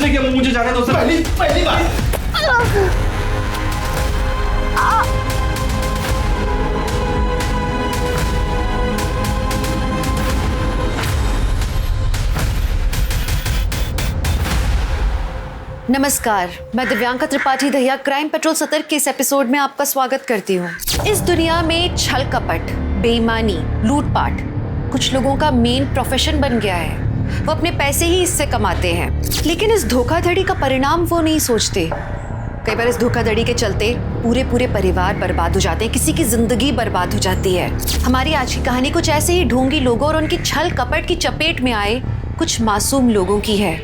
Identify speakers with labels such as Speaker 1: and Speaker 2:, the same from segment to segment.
Speaker 1: नहीं किया, मुझे जाने दो सर। पहली बार।
Speaker 2: नमस्कार, मैं दिव्यांका त्रिपाठी दहिया क्राइम पेट्रोल सतर्क के इस एपिसोड में आपका स्वागत करती हूँ। इस दुनिया में छल कपट, बेईमानी, लूटपाट कुछ लोगों का मेन प्रोफेशन बन गया है। वो अपने पैसे ही इससे कमाते हैं, लेकिन इस धोखाधड़ी का परिणाम वो नहीं सोचते। कई बार इस धोखाधड़ी के चलते पूरे पूरे परिवार बर्बाद हो जाते हैं, किसी की जिंदगी बर्बाद हो जाती है। हमारी आज की कहानी कुछ ऐसे ही ढोंगी लोगों और उनकी छल कपट की चपेट में आए कुछ मासूम लोगों की है।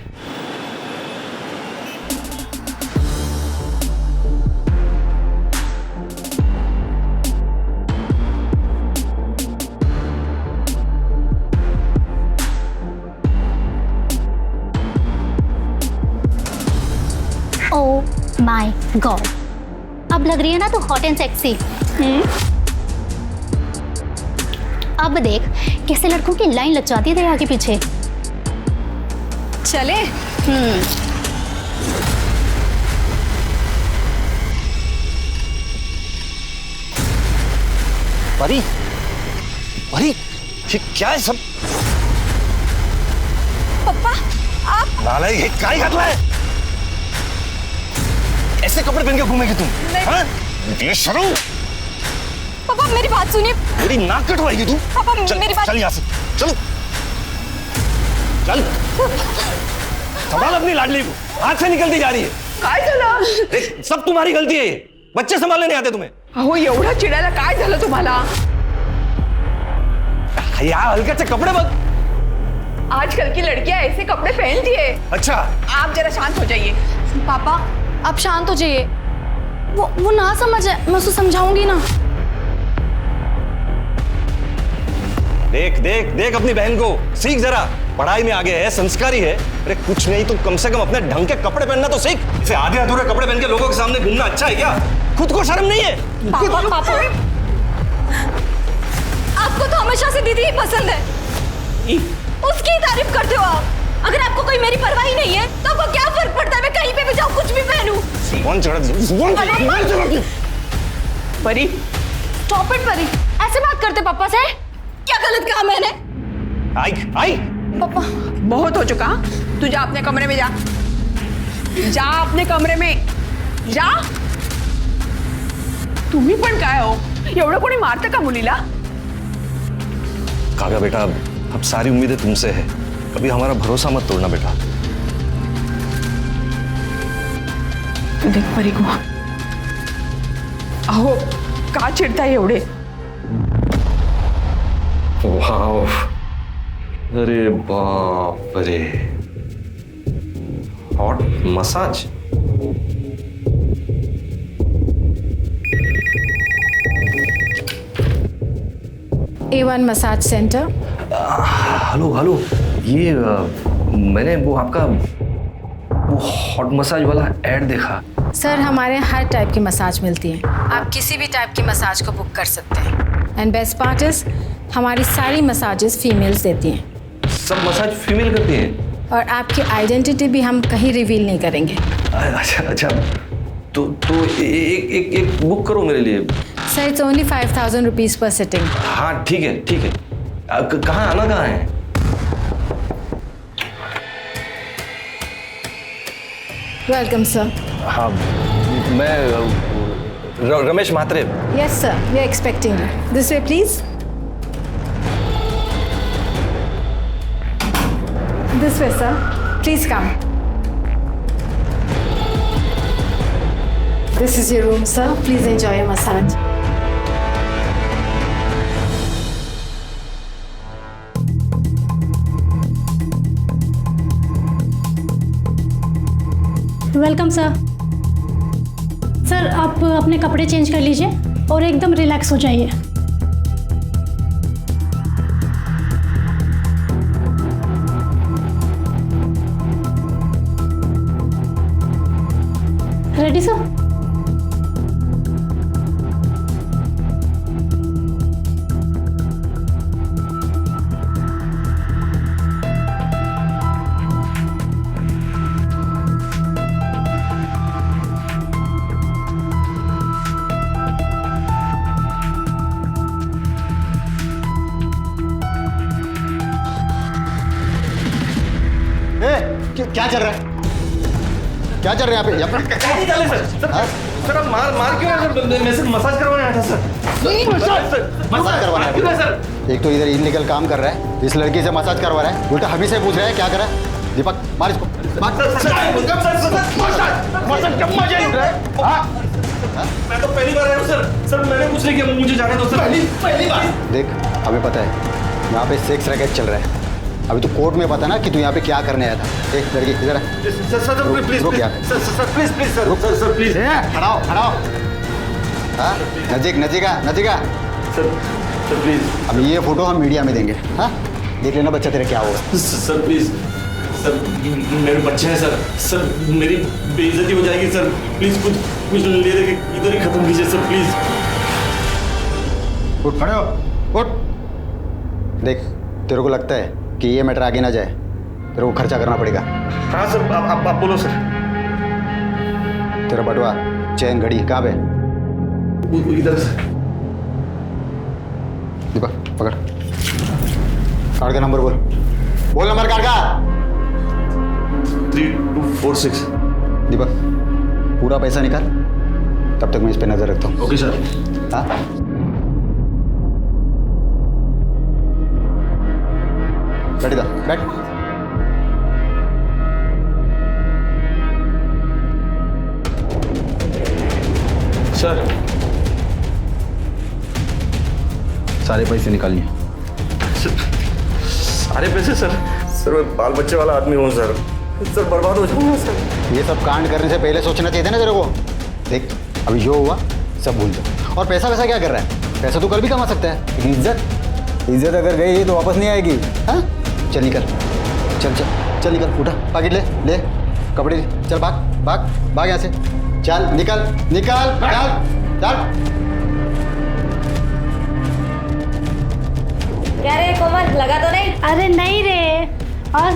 Speaker 3: ओह माय गॉड, अब लग रही है ना तो हॉट एंड सेक्सी। अब देख कैसे लड़कों की लाइन लग जाती है दरिया के पीछे।
Speaker 2: चले।
Speaker 1: परी, परी, ये क्या है सब?
Speaker 4: पप्पा आप
Speaker 1: नालायक, ये क्या ही करना है? ऐसे कपड़े पहन के घूमेगी तुम? हाँ? बेशर्म।
Speaker 4: पापा मेरी बात सुनिए।
Speaker 1: मेरी नाक कटवाएगी तू?
Speaker 4: पापा
Speaker 1: चल
Speaker 4: मेरी बात।
Speaker 1: यहाँ से, चलो चल। संभाल अपनी लाडली को, हाथ से निकलती जा रही है।
Speaker 4: काय झालं?
Speaker 1: देख, सब तुम्हारी गलती है ये। बच्चे संभालने नहीं आते तुम्हें।
Speaker 4: अहो एवढा चिडायला काय झालं तुम्हाला?
Speaker 1: यार हल्के से कपड़े बदल।
Speaker 4: आजकल की लड़कियां ऐसे कपड़े पहनती है।
Speaker 1: अच्छा,
Speaker 4: आप जरा शांत हो जाइए।
Speaker 5: पापा आप शांत हो जाइए। वो ना समझ है, मैं उसको समझाऊंगी ना।
Speaker 1: देख देख देख अपनी बहन को, सीख जरा। पढ़ाई में आगे है, संस्कारी है। अरे कुछ नहीं तो कम से कम अपने ढंग के कपड़े पहनना तो सीख। इसे आधे अधूरे कपड़े पहन के लोगों के सामने घूमना अच्छा है क्या? खुद को शर्म नहीं है?
Speaker 4: पापा पापा आपको तो हमेशा से दीदी ही पसंद है, उसकी ही तारीफ करते हो आप। अगर आपको कोई मेरी परवाह ही नहीं है तो आपको क्या फर्क पड़ता है मैं कहीं पे भी जाऊं, कुछ भी पहनूं?
Speaker 1: कौन चढ़ा?
Speaker 4: परी
Speaker 5: स्टॉप इट परी, ऐसे बात करते पापा से?
Speaker 4: क्या गलत कहा मैंने?
Speaker 1: आई आई
Speaker 5: पापा
Speaker 4: बहुत हो चुका। तू जा अपने कमरे में, जा जा अपने कमरे में जा। तुम्ही पण काय हो, एवढं कोणी मारतं का मुलीला?
Speaker 1: काव्या बेटा, अब सारी उम्मीदें तुमसे है, कभी हमारा भरोसा मत तोड़ना बेटा।
Speaker 4: तू देख परी को, अहो का चिडताय एवढे?
Speaker 1: वाव, अरे बाप रे, hot massage.
Speaker 5: A1 massage centre.
Speaker 6: Hello hello, ये मैंने वो आपका वो हॉट मसाज वाला ऐड देखा।
Speaker 5: सर हमारे यहाँ हर टाइप की मसाज मिलती है, आप किसी भी टाइप की मसाज को बुक कर सकते हैं। एंड बेस्ट पार्ट इज हमारी सारी मसाजेस फीमेल्स देती हैं।
Speaker 6: सब मसाज फीमेल करती हैं?
Speaker 5: और आपकी आइडेंटिटी भी हम कहीं रिवील नहीं करेंगे।
Speaker 6: अच्छा अच्छा, तो एक बुक करो मेरे लिए।
Speaker 5: Sir it's only 5000 rupees per sitting.
Speaker 6: हाँ ठीक है ठीक है। कहाँ आना कहाँ है?
Speaker 5: Welcome sir.
Speaker 6: हाँ, मैं Ramesh Mhatre.
Speaker 5: Yes sir, we are expecting you. This way please. This way sir, please come. This is your room, sir. Please enjoy your massage.
Speaker 7: Welcome sir. Sir आप अपने कपड़े चेंज कर लीजिए और एकदम रिलैक्स हो जाइए। Ready sir?
Speaker 8: क्या चल रहा है? क्या चल रहा है यहाँ पे? हाँ?
Speaker 6: सर आप मार क्यों है सर? मैं सिर्फ मसाज करवाने आया था सर।
Speaker 8: मसाज करवाना है? एक तो इधर इलीगल काम कर रहा है, इस लड़की से मसाज करवा रहा है, उल्टा हमी से पूछ रहा है क्या करा? दीपक मार इसको, मार।
Speaker 6: मैं तो पहली बार आया हूँ सर। सर मैंने कुछ नहीं किया, मुझे जाने दो सर। पहली बार।
Speaker 8: देख हमें पता है यहाँ पे सेक्स रैकेट चल रहा है। अभी तो कोर्ट में पता ना कि तू यहाँ पे क्या करने आया था। एक लड़की इधर आ।
Speaker 6: सर प्लीज
Speaker 8: रुक यार।
Speaker 6: Sir please sir please.
Speaker 8: खड़ाओ खड़ाओ। हाँ नजीका
Speaker 6: सर प्लीज।
Speaker 8: अब ये फोटो हम मीडिया में देंगे। हाँ देख लेना बच्चा तेरा क्या होगा।
Speaker 6: सर प्लीज सर, मेरे बच्चे हैं सर। सर मेरी बेइज्जती हो जाएगी सर। प्लीज कुछ ले दे के इधर ही खत्म कीजिए सर प्लीज।
Speaker 8: उठ खड़े हो, उठ। देख तेरे को लगता है कि ये मैटर आगे ना जाए, तेरे को खर्चा करना पड़ेगा।
Speaker 6: हाँ सर आप बोलो सर।
Speaker 8: तेरा बटुआ चैन घड़ी कहाँ पे?
Speaker 6: इधर सर।
Speaker 8: दीपक पकड़, कार्ड का नंबर बोल नंबर कार्ड का।
Speaker 6: 3246।
Speaker 8: दीपक पूरा पैसा निकाल, तब तक मैं इस पे नजर रखता हूँ।
Speaker 6: Okay sir.
Speaker 8: हाँ बैठ इधर, बैठ।
Speaker 6: सर
Speaker 8: सारे पैसे निकालिए।
Speaker 6: सारे पैसे सर? सर मैं बाल बच्चे वाला आदमी हूँ सर। सर बर्बाद हो जाऊंगा सर।
Speaker 8: ये सब कांड करने से पहले सोचना चाहिए था ना तेरे को। देख अभी जो हुआ सब भूल जा। और पैसा वैसा क्या कर रहा है? पैसा तू कल भी कमा सकता है। इज्जत अगर गई तो वापस नहीं आएगी। हाँ चल निकल, चल निकल, उठा पैकेट ले कपड़े, चल भाग यहाँ से। चल निकल चल।
Speaker 4: क्या रे कोमल, लगा तो नहीं?
Speaker 7: अरे नहीं रे। और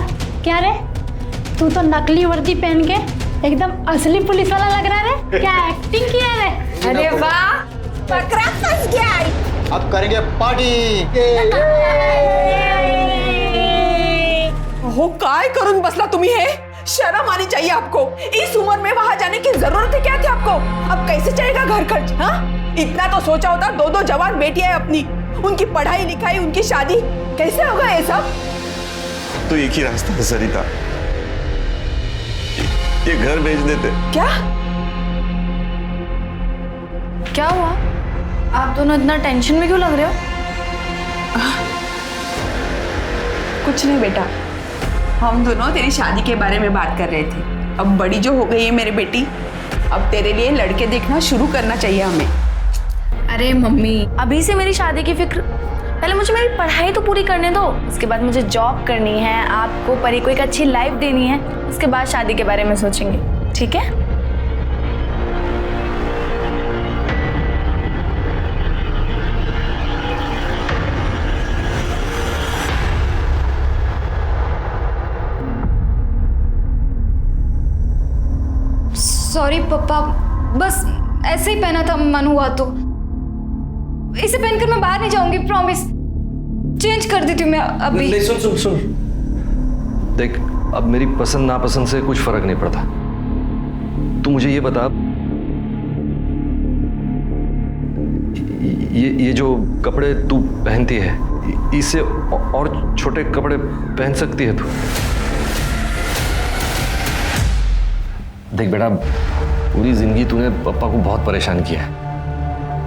Speaker 7: क्या रे, तू तो नकली वर्दी पहन के एकदम असली पुलिस वाला लग रहा है रे। क्या एक्टिंग किया रे?
Speaker 4: अरे वाह, बकरा फंस गया।
Speaker 8: अब करेंगे पार्टी।
Speaker 9: हो काय करून बसला तुम्ही हे? शर्म आनी चाहिए आपको। इस उम्र में वहां जाने की जरूरत है क्या थी आपको? अब कैसे चलेगा घर खर्च? हाँ इतना तो सोचा होता। दो जवान बेटियां है अपनी, उनकी पढ़ाई लिखाई, उनकी शादी, कैसे होगा ये सब?
Speaker 1: तो एक ही रास्ता है सरिता, ये घर भेज देते।
Speaker 4: क्या हुआ? आप दोनों इतना टेंशन में क्यों लग रहे हो?
Speaker 9: कुछ नहीं बेटा, हम दोनों तेरी शादी के बारे में बात कर रहे थे। अब बड़ी जो हो गई है मेरी बेटी, अब तेरे लिए लड़के देखना शुरू करना चाहिए हमें।
Speaker 4: अरे मम्मी, अभी से मेरी शादी की फिक्र? पहले मुझे मेरी पढ़ाई तो पूरी करने दो, उसके बाद मुझे जॉब करनी है, आपको परी को एक अच्छी लाइफ देनी है, उसके बाद शादी के बारे में सोचेंगे, ठीक है?
Speaker 10: सॉरी पापा, बस ऐसे ही पहना था, मन हुआ तो। इसे पहनकर मैं बाहर नहीं जाऊंगी, प्रॉमिस। चेंज कर देती हूँ मैं अभी।
Speaker 6: नहीं सुन देख, अब मेरी पसंद नापसंद से कुछ फर्क नहीं पड़ता। तू मुझे ये बता, ये जो कपड़े तू पहनती है, इससे और छोटे कपड़े पहन सकती है तू? देख बेटा, पूरी जिंदगी तूने पापा को बहुत परेशान किया है।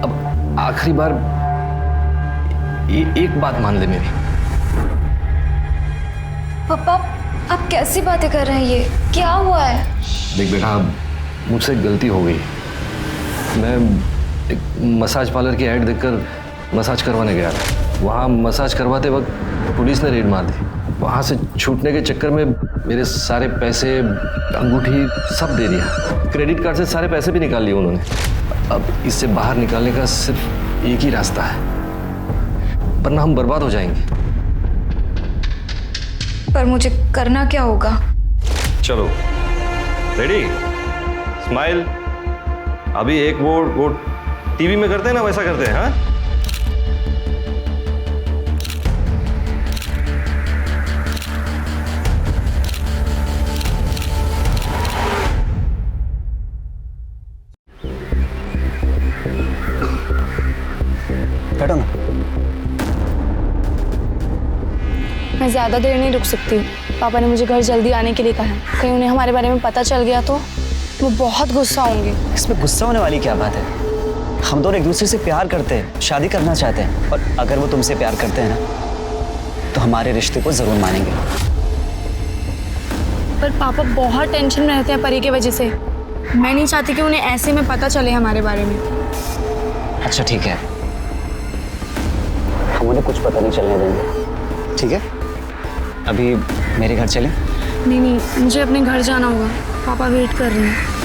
Speaker 6: अब आखिरी बार एक बात मान ले मेरी।
Speaker 10: पापा आप कैसी बातें कर रहे हैं? ये क्या हुआ है?
Speaker 6: देख बेटा, मुझसे गलती हो गई। मैं एक मसाज पार्लर की ऐड देखकर मसाज करवाने गया था। वहाँ मसाज करवाते वक्त पुलिस ने रेड मार दी। वहाँ से छूटने के चक्कर में मेरे सारे पैसे, अंगूठी सब दे दिया। क्रेडिट कार्ड से सारे पैसे भी निकाल लिए उन्होंने। अब इससे बाहर निकालने का सिर्फ एक ही रास्ता है, वरना हम बर्बाद हो जाएंगे।
Speaker 10: पर मुझे करना क्या होगा?
Speaker 1: चलो रेडी, स्माइल। अभी एक वो टीवी में करते हैं ना, वैसा करते हैं। हाँ
Speaker 4: मैं ज़्यादा देर नहीं रुक सकती। पापा ने मुझे घर जल्दी आने के लिए कहा है। कहीं उन्हें हमारे बारे में पता चल गया तो वो बहुत गुस्सा होंगे।
Speaker 11: इसमें गुस्सा होने वाली क्या बात है? हम दोनों एक दूसरे से प्यार करते हैं, शादी करना चाहते हैं, और अगर वो तुमसे प्यार करते हैं ना तो हमारे रिश्ते को जरूर मानेंगे।
Speaker 4: पर पापा बहुत टेंशन में रहते हैं परी की वजह से। मैं नहीं चाहती कि उन्हें ऐसे में पता चले हमारे बारे में।
Speaker 11: अच्छा ठीक है, हम उन्हें कुछ पता नहीं चलने देंगे, ठीक है? अभी मेरे घर चलें?
Speaker 4: नहीं, मुझे अपने घर जाना होगा। पापा वेट कर रहे हैं।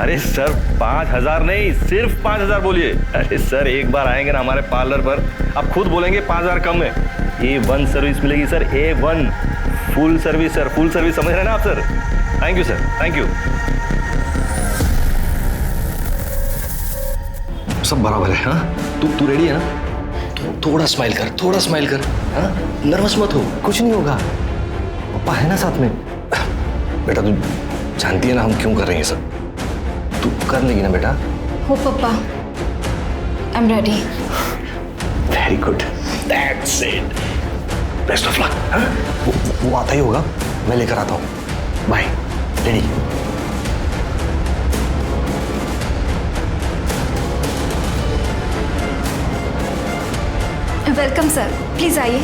Speaker 1: अरे सर 5,000 नहीं, सिर्फ 5,000 बोलिए। अरे सर एक बार आएंगे ना हमारे पार्लर पर, आप खुद बोलेंगे 5,000 कम है। A1 सर्विस मिलेगी sir, A1 full service sir, full service समझ रहे हैं ना आप sir? Thank you sir, thank you.
Speaker 6: सब बराबर है। हाँ तू रेडी है ना? थोड़ा स्माइल कर, थोड़ा स्माइल कर। हाँ नर्वस मत हो, कुछ नहीं होगा। पापा है ना साथ में। बेटा तू जानती है ना हम क्यों कर रहे हैं सब, तू कर लेगी ना बेटा?
Speaker 10: हो पापा, I am ready.
Speaker 6: Very good, that's it, best of luck. हाँ वो आता ही होगा, मैं लेकर आता हूँ। Bye, ready?
Speaker 10: Welcome sir, please आइए।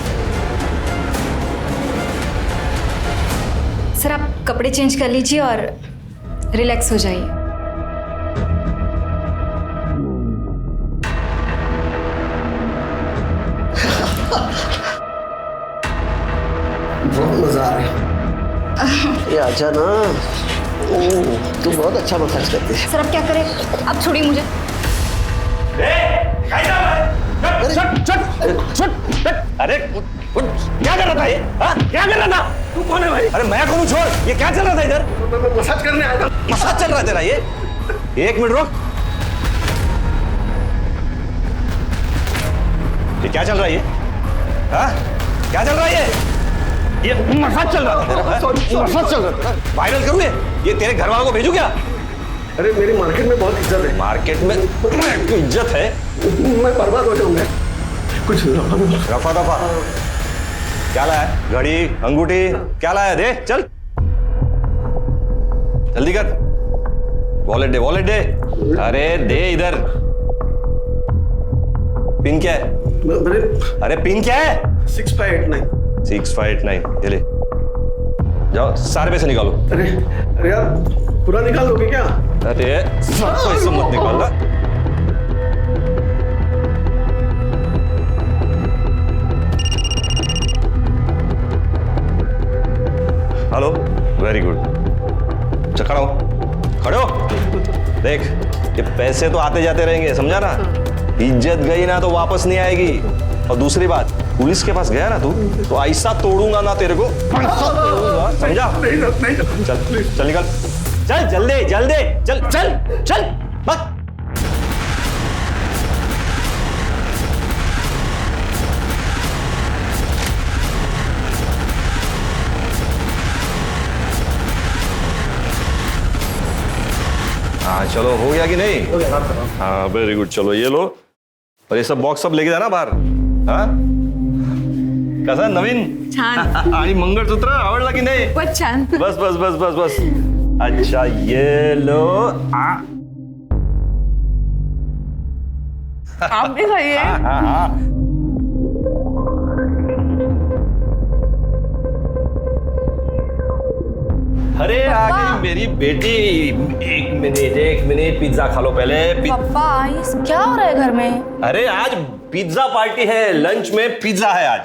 Speaker 10: सर आप कपड़े चेंज कर लीजिए और रिलैक्स हो जाइए।
Speaker 6: बहुत मजा आ रहा है। ये आजा ना, तू बहुत अच्छा मसाज करती है।
Speaker 10: सर अब क्या करें? अब छोड़िए मुझे।
Speaker 1: अरे क्या कर रहा था ये? क्या कर रहा था?
Speaker 6: तू कौन है भाई?
Speaker 1: अरे मैं कौन हूँ? छोड़, ये क्या चल रहा था इधर?
Speaker 6: मैं मसाज करने आया था।
Speaker 1: मसाज चल रहा है तेरा ये? एक मिनट रुक। ये क्या चल रहा है ये? क्या चल रहा है ये मसाज चल रहा था तेरा? मसाज चल रहा था। वायरल करूँ ये तेरे घर वालों को भेजू क्या?
Speaker 6: अरे मेरी मार्केट में बहुत इज्जत है।
Speaker 1: मार्केट में इज्जत है?
Speaker 6: मैं बर्बाद हो जाऊंगा। कुछ
Speaker 1: रफा दफा क्या लाया? घड़ी, अंगूठी क्या लाया? दे चल, जल्दी कर। वॉलेट दे, वॉलेट दे। अरे दे इधर। पिन क्या है? अरे पिन क्या है?
Speaker 6: 6589।
Speaker 1: 6589 ये ले जाओ, सारे पैसे निकालो।
Speaker 6: अरे यार पूरा निकाल दोगे क्या?
Speaker 1: अरे सब पैसे मत निकालना। Hello, very good. अच्छा खड़ा हो, खड़े हो। देख ये पैसे तो आते जाते रहेंगे, समझा ना? इज्जत गई ना तो वापस नहीं आएगी। और दूसरी बात, पुलिस के पास गया ना तू तो ऐसा तोड़ूंगा ना तेरे को, ऐसा तोड़ूंगा, समझा? चल चल निकल, चल जल्दी जल्दी, चल चल चल बस। हाँ चलो, हो गया कि नहीं? हाँ वेरी गुड, चलो ये लो। और ये सब बॉक्स सब लेके जाना बाहर। हाँ कसा नवीन?
Speaker 9: छान।
Speaker 1: आणि मंगळसूत्र आवडला की नाही?
Speaker 9: बहुत छान।
Speaker 1: बस बस बस बस बस। अच्छा ये लो।
Speaker 9: आप भी खाइए।
Speaker 1: अरे आ गई मेरी बेटी। एक मिनट पिज्जा खा लो पहले।
Speaker 4: पापा ये क्या हो रहा है घर में?
Speaker 1: अरे आज पिज्जा पार्टी है, लंच में पिज्जा है आज।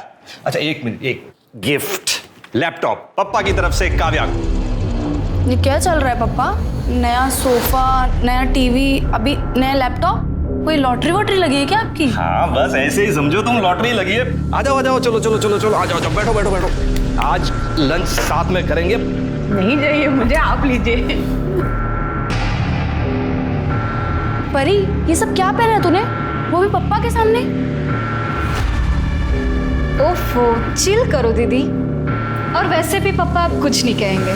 Speaker 1: अच्छा एक मिनट, एक गिफ्ट, लैपटॉप पप्पा की तरफ से काव्या को।
Speaker 4: ये क्या चल रहा है पापा? नया सोफा, नया टीवी, अभी नया लैपटॉप। कोई लॉटरी वॉटरी लगी है क्या आपकी?
Speaker 1: हाँ बस ऐसे ही समझो तुम, लॉटरी लगी है। आ जाओ चलो चलो चलो चलो, आ जाओ, बैठो बैठो बैठो। आज लंच साथ में करेंगे।
Speaker 9: नहीं चाहिए मुझे, आप लीजिए।
Speaker 4: परी ये सब क्या पहना है तूने, वो भी पप्पा के सामने?
Speaker 10: ओफो चिल करो दीदी, और वैसे भी पापा आप कुछ नहीं कहेंगे।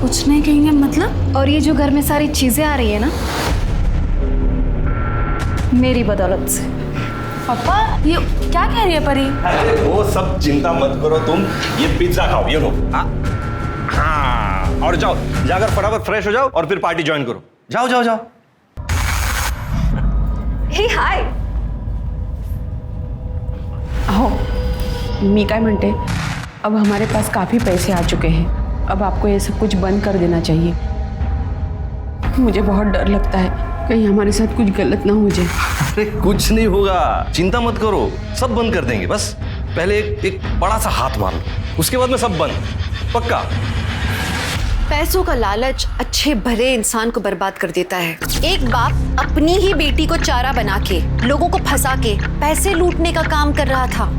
Speaker 4: कुछ नहीं कहेंगे मतलब?
Speaker 10: और ये जो घर में सारी चीजें आ रही है ना, मेरी बदौलत से।
Speaker 4: पापा ये क्या कह रही है परी?
Speaker 1: अरे वो सब चिंता मत करो तुम, ये पिज्जा खाओ, ये लो। हाँ, और जाओ जाकर फटाफट फ्रेश हो जाओ और फिर पार्टी ज्वाइन करो। जाओ जाओ जाओ।
Speaker 4: हे हाय।
Speaker 9: हो मी काय म्हणते, अब हमारे पास काफी पैसे आ चुके हैं, अब आपको ये सब कुछ बंद कर देना चाहिए। मुझे बहुत डर लगता है कहीं हमारे साथ कुछ गलत ना हो जाए।
Speaker 1: अरे कुछ नहीं होगा, चिंता मत करो, सब बंद कर देंगे। बस पहले एक बड़ा सा हाथ मार लो, उसके बाद में सब बंद, पक्का।
Speaker 2: पैसों का लालच अच्छे भले इंसान को बर्बाद कर देता है। एक बाप अपनी ही बेटी को चारा बना के, लोगों को फंसा के पैसे लूटने का काम कर रहा था।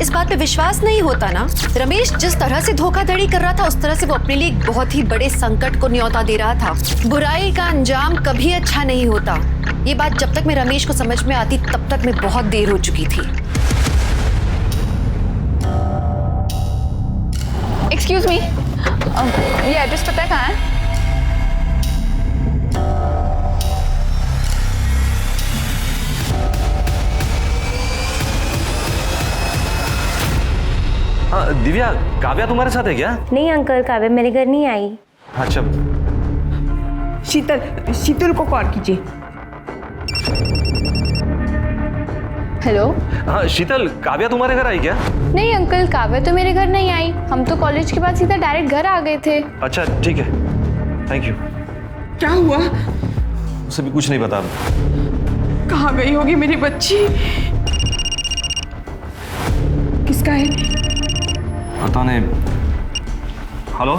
Speaker 2: इस बात पे विश्वास नहीं होता ना? रमेश जिस तरह से धोखाधड़ी कर रहा था, उस तरह से वो अपने लिए एक बहुत ही बड़े संकट को न्योता दे रहा था। बुराई का अंजाम कभी अच्छा नहीं होता। ये बात जब तक मैं रमेश को समझ में आती, तब तक मैं बहुत देर हो चुकी थी।
Speaker 4: एक्सक्यूज मी, ये एड्रेस पता है कहाँ है?
Speaker 1: हाँ दिव्या, काव्या तुम्हारे साथ है क्या?
Speaker 12: नहीं अंकल, काव्या मेरे घर नहीं आई।
Speaker 1: अच्छा।
Speaker 9: शीतल को कॉल कीजिए।
Speaker 4: हेलो।
Speaker 1: हाँ शीतल, काव्या तुम्हारे घर आई क्या?
Speaker 4: नहीं अंकल, काव्या तो मेरे घर नहीं आई। हम तो कॉलेज के बाद सीधा डायरेक्ट घर आ गए थे।
Speaker 1: अच्छा ठीक है, थैंक यू।
Speaker 9: क्या हुआ?
Speaker 1: उसे भी कुछ नहीं बता।
Speaker 9: कहाँ गई होगी मेरी बच्ची? किसका है?
Speaker 1: पता नहीं। हेलो,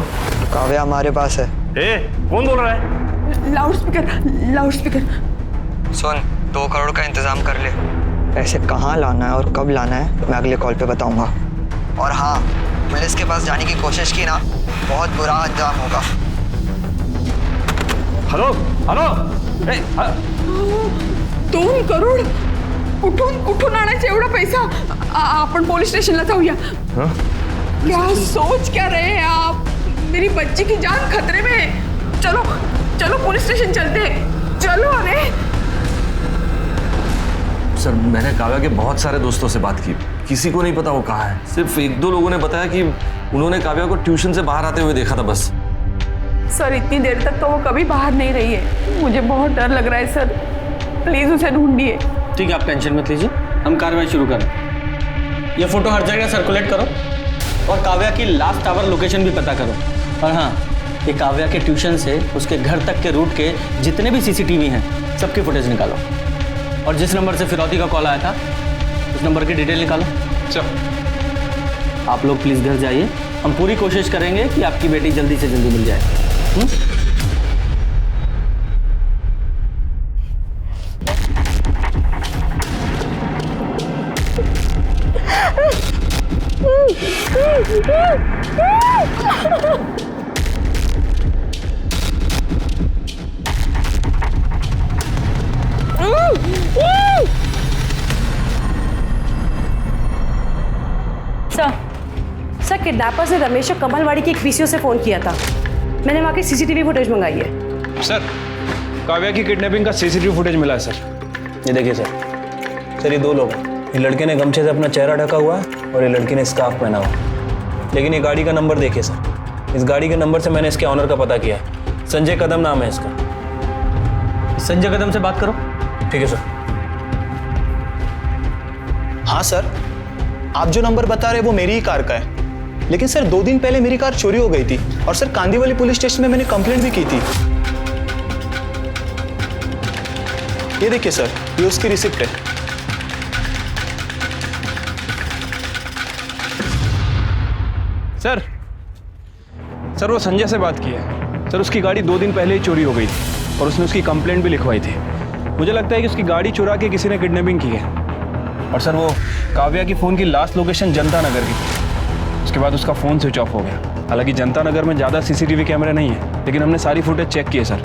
Speaker 11: काव्या हमारे पास है।
Speaker 1: ए, कौन बोल रहा है?
Speaker 9: लाउडस्पीकर।
Speaker 11: सुन, 2 करोड़ का इंतजाम कर ले। पैसे कहाँ लाना है और कब लाना है मैं अगले कॉल पे बताऊंगा। और हाँ, पुलिस के पास जाने की कोशिश की ना, बहुत बुरा अंजाम होगा।
Speaker 1: Hello hello.
Speaker 9: 2 करोड कुठून आणायचं एवढा पैसा? आपण पोलीस स्टेशनला जाऊया। क्या सोच क्या रहे हैं आप? मेरी बच्ची की जान खतरे में है। चलो चलो पुलिस स्टेशन चलते हैं, चलो। अरे
Speaker 6: सर, मैंने काव्या के बहुत सारे दोस्तों से बात की, किसी को नहीं पता वो कहाँ है। सिर्फ 1-2 लोगों ने बताया कि उन्होंने काव्या को ट्यूशन से बाहर आते हुए देखा था बस।
Speaker 9: सर, इतनी देर तक तो वो कभी बाहर नहीं रही है। मुझे बहुत डर लग रहा है सर, प्लीज उसे ढूंढिए।
Speaker 13: ठीक है, आप टेंशन मत लीजिए, हम कार्रवाई शुरू करें। ये फोटो हर जगह सर्कुलेट करो और काव्या की लास्ट आवर लोकेशन भी पता करो। और हाँ, ये काव्या के ट्यूशन से उसके घर तक के रूट के जितने भी सीसीटीवी हैं, सबकी फुटेज निकालो। और जिस नंबर से फिरौती का कॉल आया था, उस नंबर की डिटेल निकालो। चलो, आप लोग प्लीज़ घर जाइए। हम पूरी कोशिश करेंगे कि आपकी बेटी जल्दी से जल्दी मिल जाए।
Speaker 12: सर, किडनैपर्स ने रमेश और कमलवाड़ी की एक पीसीओ से फोन किया था। मैंने वहाँ की सीसीटीवी फुटेज मंगाई है।
Speaker 13: सर, काव्या की किडनैपिंग का सीसीटीवी फुटेज मिला है सर। ये देखिए सर, ये 2 लोग हैं। ये लड़के ने गमछे से अपना चेहरा ढका हुआ है और ये लड़की ने स्कार्फ पहना हुआ है। लेकिन ये गाड़ी का नंबर देखिए सर, इस गाड़ी के नंबर से मैंने इसके ऑनर का पता किया है। संजय कदम नाम है इसका। संजय कदम से बात करो। ठीक है सर।
Speaker 14: हाँ सर, आप जो नंबर बता रहे हैं वो मेरी ही कार का है। लेकिन सर 2 दिन पहले मेरी कार चोरी हो गई थी और सर कांदीवली पुलिस स्टेशन में मैंने कंप्लेंट भी की थी। ये देखिए सर, ये उसकी रिसिप्ट है।
Speaker 13: सर वो संजय से बात की है। सर उसकी गाड़ी 2 दिन पहले ही चोरी हो गई थी और उसने उसकी कंप्लेंट भी लिखवाई थी। मुझे लगता है कि उसकी गाड़ी चुरा के किसी ने किडनैपिंग की है। और सर वो काव्या की फ़ोन की लास्ट लोकेशन जनता नगर की थी। उसके बाद उसका फ़ोन स्विच ऑफ हो गया। हालांकि जनता नगर में ज़्यादा सीसीटीवी कैमरे नहीं है, लेकिन हमने सारी फुटेज चेक की है सर,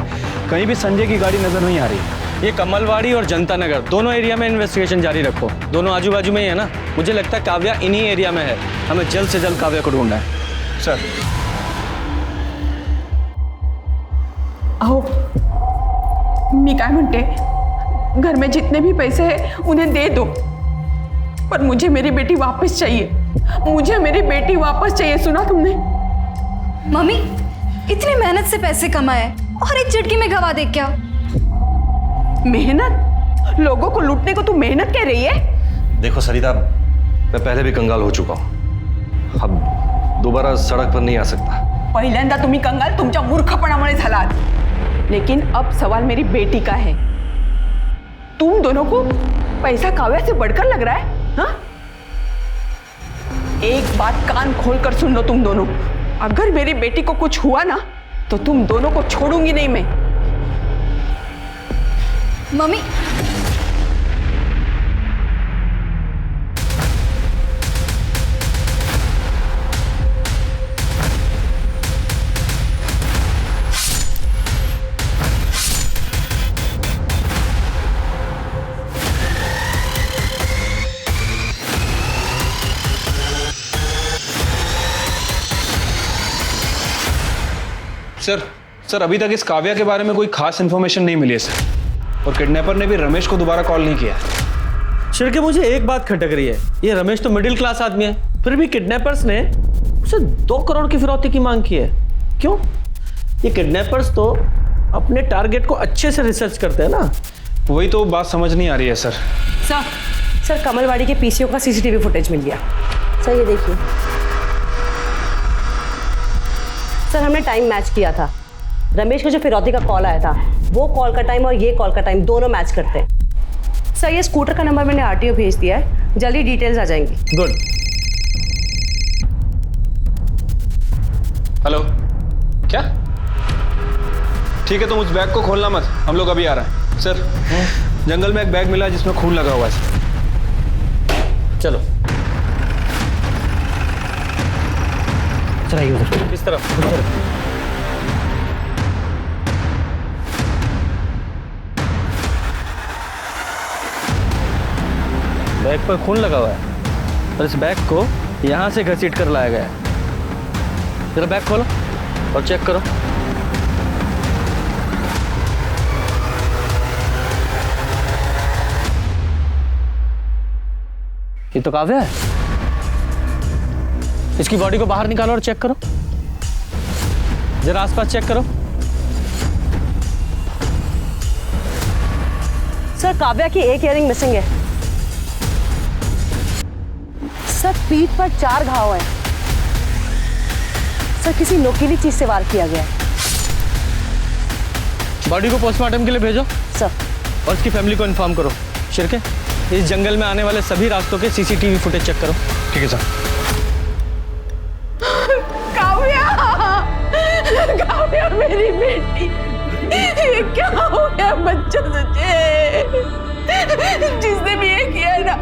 Speaker 13: कहीं भी संजय की गाड़ी नज़र नहीं आ रही है।
Speaker 15: ये कमलवाड़ी और जनता नगर दोनों एरिया में इन्वेस्टिगेशन जारी रखो। दोनों आजू बाजू में ही है ना। मुझे लगता है काव्या इन्हीं एरिया में है। हमें जल्द से जल्द काव्या को ढूंढना है।
Speaker 13: सर
Speaker 9: मी काय म्हणते, घर में जितने भी पैसे हैं उन्हें दे दो, पर मुझे मेरी बेटी वापस चाहिए। मुझे मेरी बेटी वापस चाहिए, सुना तुमने?
Speaker 10: मम्मी इतनी मेहनत से पैसे कमाए और एक झटके में गवा दे क्या?
Speaker 9: मेहनत? लोगों को लूटने को तू मेहनत कह रही है?
Speaker 6: देखो सरिता, मैं पहले भी कंगाल हो चुका हूँ, अब दोबारा सड़क पर नहीं आ सकता।
Speaker 9: पहिल्यांदा तुम्ही कंगाल तुमच्या मूर्खपणामुळे झालात, लेकिन अब सवाल मेरी बेटी का है। तुम दोनों को पैसा काव्या से बढ़कर लग रहा है? हाँ? एक बात कान खोलकर सुन लो तुम दोनों, अगर मेरी बेटी को कुछ हुआ ना तो तुम दोनों को छोड़ूंगी नहीं मैं।
Speaker 10: मम्मी
Speaker 13: सर अभी तक इस काव्या के बारे में कोई खास इन्फॉर्मेशन नहीं मिली है सर, और किडनैपर ने भी रमेश को दोबारा कॉल नहीं किया।
Speaker 15: शिर्के, मुझे एक बात खटक रही है, ये रमेश तो मिडिल क्लास आदमी है, फिर भी किडनैपर्स ने उसे 2 करोड़ की फिरौती की मांग की है। क्यों? ये किडनैपर्स तो अपने टारगेट को अच्छे से रिसर्च करते हैं ना।
Speaker 13: वही तो बात समझ नहीं आ रही है सर।
Speaker 12: सर कमलवाड़ी के पीसीओ का सीसीटीवी फुटेज मिल गया। सर ये देखिए, सर हमने टाइम मैच किया था। रमेश का जो फिरौती का कॉल आया था, वो कॉल का टाइम और ये कॉल का टाइम दोनों मैच करते हैं। सर ये स्कूटर का नंबर मैंने आरटीओ भेज दिया है, जल्दी डिटेल्स आ जाएंगी।
Speaker 13: गुड। हेलो, क्या? ठीक है, तुम उस बैग को खोलना मत, हम लोग अभी आ रहे हैं। सर, जंगल में एक बैग मिला जिसमें खून लगा हुआ है।
Speaker 15: चलो
Speaker 12: चलाइए उधर।
Speaker 15: किस तरफ? बैग पर खून लगा हुआ है और इस बैग को यहाँ से घसीट कर लाया गया है। जरा बैग खोलो और चेक करो। ये तो काव्या है। इसकी बॉडी को बाहर निकालो और चेक करो, जरा आसपास चेक करो।
Speaker 12: सर काव्या की एक इयरिंग मिसिंग है। सर पीठ पर 4 घाव हैं। सर किसी नुकीली चीज से वार किया गया है।
Speaker 15: बॉडी को पोस्टमार्टम के लिए भेजो
Speaker 12: सर,
Speaker 15: और इसकी फैमिली को इन्फॉर्म करो। शिर्के, इस जंगल में आने वाले सभी रास्तों के सीसीटीवी फुटेज चेक करो।
Speaker 13: ठीक है सर।
Speaker 9: काव्या मेरी बेटी, ये क्या हो गया बच्चा तुझे? जिसने भी ये किया ना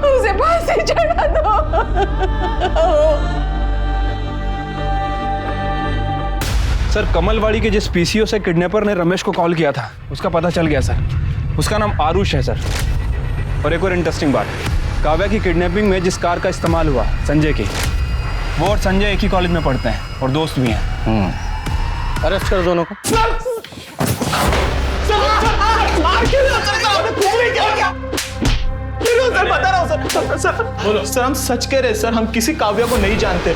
Speaker 9: उसे फांसी चढ़ा दो।
Speaker 13: सर कमलवाड़ी के जिस पीसीओ से किडनैपर ने रमेश को कॉल किया था उसका पता चल गया सर। उसका नाम आरुष है सर। और एक और इंटरेस्टिंग बात, काव्या की किडनैपिंग में जिस कार का इस्तेमाल हुआ संजय की, वो और संजय एक ही कॉलेज में पढ़ते हैं और दोस्त भी हैं।
Speaker 15: अरेस्ट करो दोनों को।
Speaker 14: सर बता रहा हूँ सर हम सच कह रहे हैं सर, हम किसी काव्या को नहीं जानते,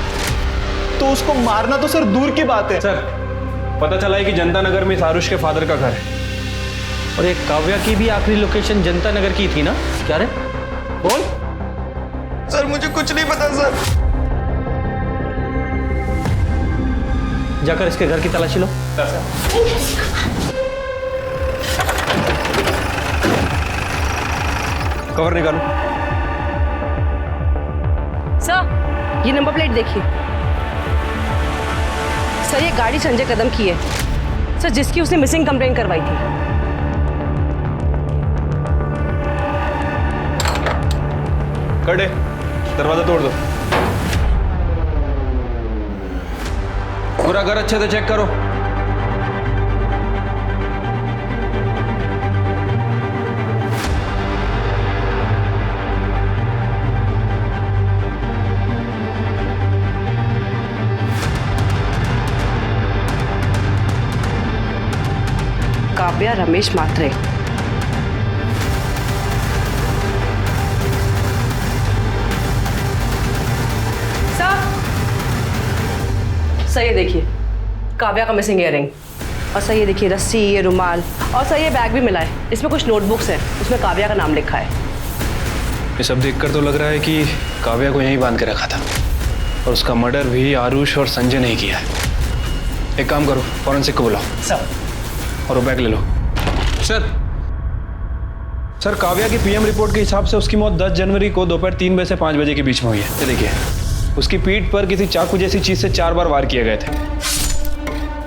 Speaker 14: तो उसको मारना तो सर दूर की बात है।
Speaker 13: सर पता चला है कि जनता नगर में इस आरुष के फादर का घर है।
Speaker 15: और एक काव्या की भी आखिरी लोकेशन जनता नगर की थी ना? क्या रे? बोल।
Speaker 11: सर मुझे कुछ नहीं पता सर।
Speaker 15: जाकर इसके घर की तलाशी लो।
Speaker 13: कवर निकालो।
Speaker 12: सर ये नंबर प्लेट देखिए। सर ये गाड़ी संजय कदम की है सर, जिसकी उसने मिसिंग कंप्लेंट करवाई थी।
Speaker 13: कड़े, दरवाजा तोड़ दो। पूरा घर अच्छे से चेक करो।
Speaker 12: काव्या रमेश मात्रे। सर ये देखिए काव्या का मिसिंग इयररिंग, और सर ये देखिए रस्सी, ये रुमाल, और सर ये बैग भी मिला है। इसमें कुछ नोटबुक्स हैं, उसमें काव्या का नाम लिखा है।
Speaker 13: ये सब देखकर तो लग रहा है कि काव्या को यहीं बांध के रखा था और उसका मर्डर भी आरुष और संजय ने किया है। एक काम करो, फॉरेंसिक को बुलाओ
Speaker 14: सर,
Speaker 13: और वो बैग ले लो। सर काव्या की पीएम रिपोर्ट के हिसाब से उसकी मौत 10 जनवरी को दोपहर 3 बजे से 5 बजे के बीच में हुई है। ये देखिए, उसकी पीठ पर किसी चाकू जैसी चीज से 4 बार वार किए गए थे।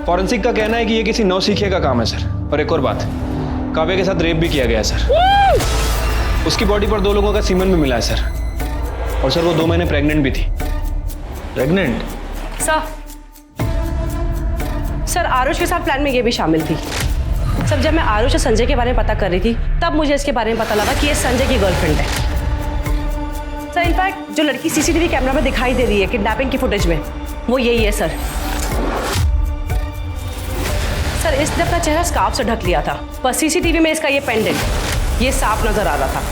Speaker 13: फॉरेंसिक का कहना है कि ये किसी नौसिखिए का काम है सर। और एक और बात, काव्या के साथ रेप भी किया गया है सर। उसकी बॉडी पर 2 लोगों का सीमन भी मिला है सर। और सर वो 2 महीने प्रेग्नेंट भी थी।
Speaker 15: प्रेग्नेंट?
Speaker 12: सर आरुष के साथ प्लान में ये भी शामिल थी। सर जब मैं आरुष और संजय के बारे में पता कर रही थी तब मुझे इसके बारे में पता लगा कि ये संजय की गर्लफ्रेंड है। सर इनफैक्ट जो लड़की सीसीटीवी कैमरा में दिखाई दे रही है किडनैपिंग की फुटेज में, वो यही है सर। सर इसने अपना चेहरा स्कार्फ से ढक लिया था, पर सीसीटीवी में इसका ये पेंडेंट, ये साफ नजर आ रहा था।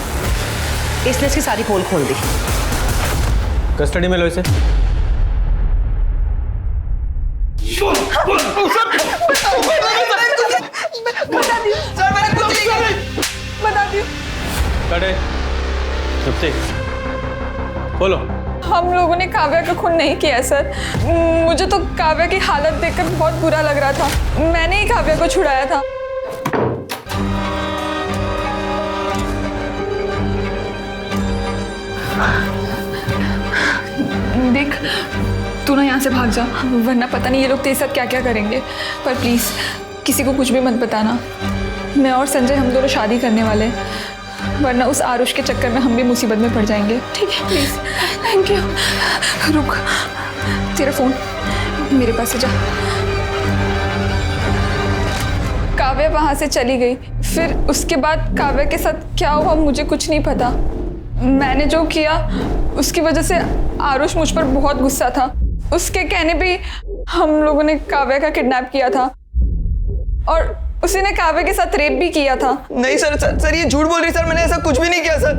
Speaker 12: इसने इसकी सारी पोल खोल दी।
Speaker 15: कस्टडी में लो इसे। चुप से बोलो।
Speaker 16: हम लोगों ने काव्या का खून नहीं किया सर। मुझे तो काव्या की हालत देखकर बहुत बुरा लग रहा था। मैंने ही काव्या को छुड़ाया था। देख तू ना यहाँ से भाग जा, वरना पता नहीं ये लोग तेरे साथ क्या क्या करेंगे। पर प्लीज किसी को कुछ भी मत बताना। मैं और संजय हम दोनों शादी करने वाले हैं, वरना उस आरुष के चक्कर में हम भी मुसीबत में पड़ जाएंगे। ठीक है प्लीज। Thank you. रुक, तेरा फोन मेरे पास है, जा। काव्या वहां से चली गई, फिर उसके बाद काव्या के साथ क्या हुआ मुझे कुछ नहीं पता। मैंने जो किया उसकी वजह से आरुष मुझ पर बहुत गुस्सा था। उसके कहने पे हम लोगों ने काव्या का किडनैप किया था और उसी ने काव्या के साथ रेप भी किया था।
Speaker 14: नहीं सर, सर ये झूठ बोल रही सर, मैंने ऐसा कुछ भी नहीं किया सर।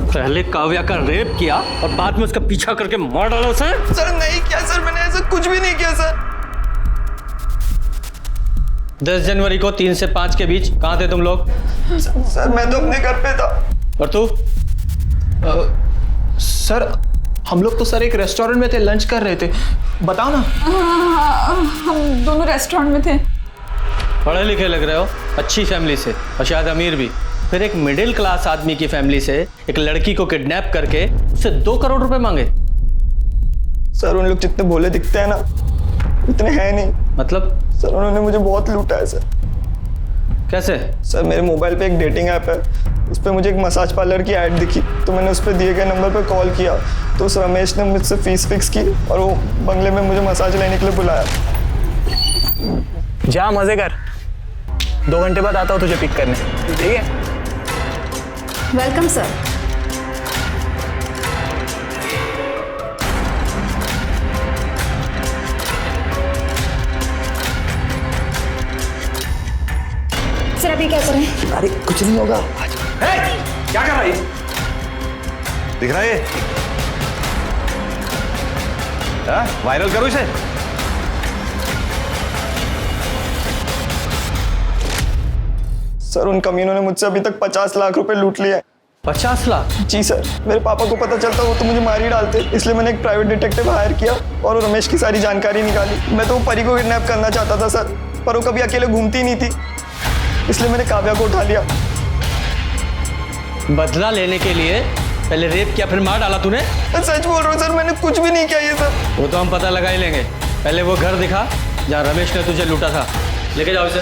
Speaker 15: पहले काव्या का रेप किया और बाद में उसका पीछा करके मार डाला उसे।
Speaker 14: सर नहीं किया सर, मैंने ऐसा कुछ भी नहीं किया सर।
Speaker 15: 10 जनवरी को 3 से 5 के बीच कहाँ थे तुम लोग?
Speaker 14: सर मैं तो अपने घर पे था।
Speaker 15: और तू?
Speaker 14: सर हम लोग तो सर एक रेस्टोरेंट में थे, लंच कर रहे थे। बताओ ना।
Speaker 16: हम दोनों रेस्टोरेंट में थे।
Speaker 15: पढ़े लिखे लग रहे हो, अच्छी फैमिली से और शायद अमीर भी। फिर एक मिडिल क्लास आदमी की फैमिली से एक लड़की को किडनैप करके उससे 2 करोड़ रुपए मांगे।
Speaker 14: सर उन लोग जितने भोले दिखते हैं ना, इतने हैं नहीं।
Speaker 15: मतलब?
Speaker 14: सर उन्होंने मुझे बहुत लूटा है सर।
Speaker 15: कैसे?
Speaker 14: सर मेरे मोबाइल पे एक डेटिंग ऐप है, उस पर मुझे एक मसाज पार्लर की ऐड दिखी, तो मैंने उस पर दिए गए नंबर पर कॉल किया, तो उस रमेश ने मुझसे फीस फिक्स की और वो बंगले में मुझे मसाज लेने के लिए बुलाया।
Speaker 17: जा मजे कर, 2 घंटे बाद आता हूँ तुझे पिक करने, ठीक है?
Speaker 10: Welcome sir. सर अभी क्या करें?
Speaker 1: अरे कुछ नहीं होगा। क्या कर रहा है? दिख रहा है? वायरल करो इसे।
Speaker 14: सर उन कमीनों ने मुझसे अभी तक 50 लाख रुपए लूट लिए।
Speaker 15: 50 लाख?
Speaker 14: जी सर, मेरे पापा को पता चलता वो तो मुझे मार ही डालते, इसलिए मैंने एक प्राइवेट डिटेक्टिव हायर किया और रमेश की सारी जानकारी निकाली। मैं तो परी को किडनैप करना चाहता था सर, पर वो कभी अकेले घूमती नहीं थी, इसलिए मैंने काव्या को उठा लिया।
Speaker 15: बदला लेने के लिए पहले रेप किया, फिर मार डाला तूने?
Speaker 14: सच बोल रहा हूँ सर, मैंने कुछ भी नहीं किया ये सर।
Speaker 15: वो तो हम पता लगा ही लेंगे। पहले वो घर दिखा जहाँ रमेश ने तुझे लूटा था, लेके जाओ इसे।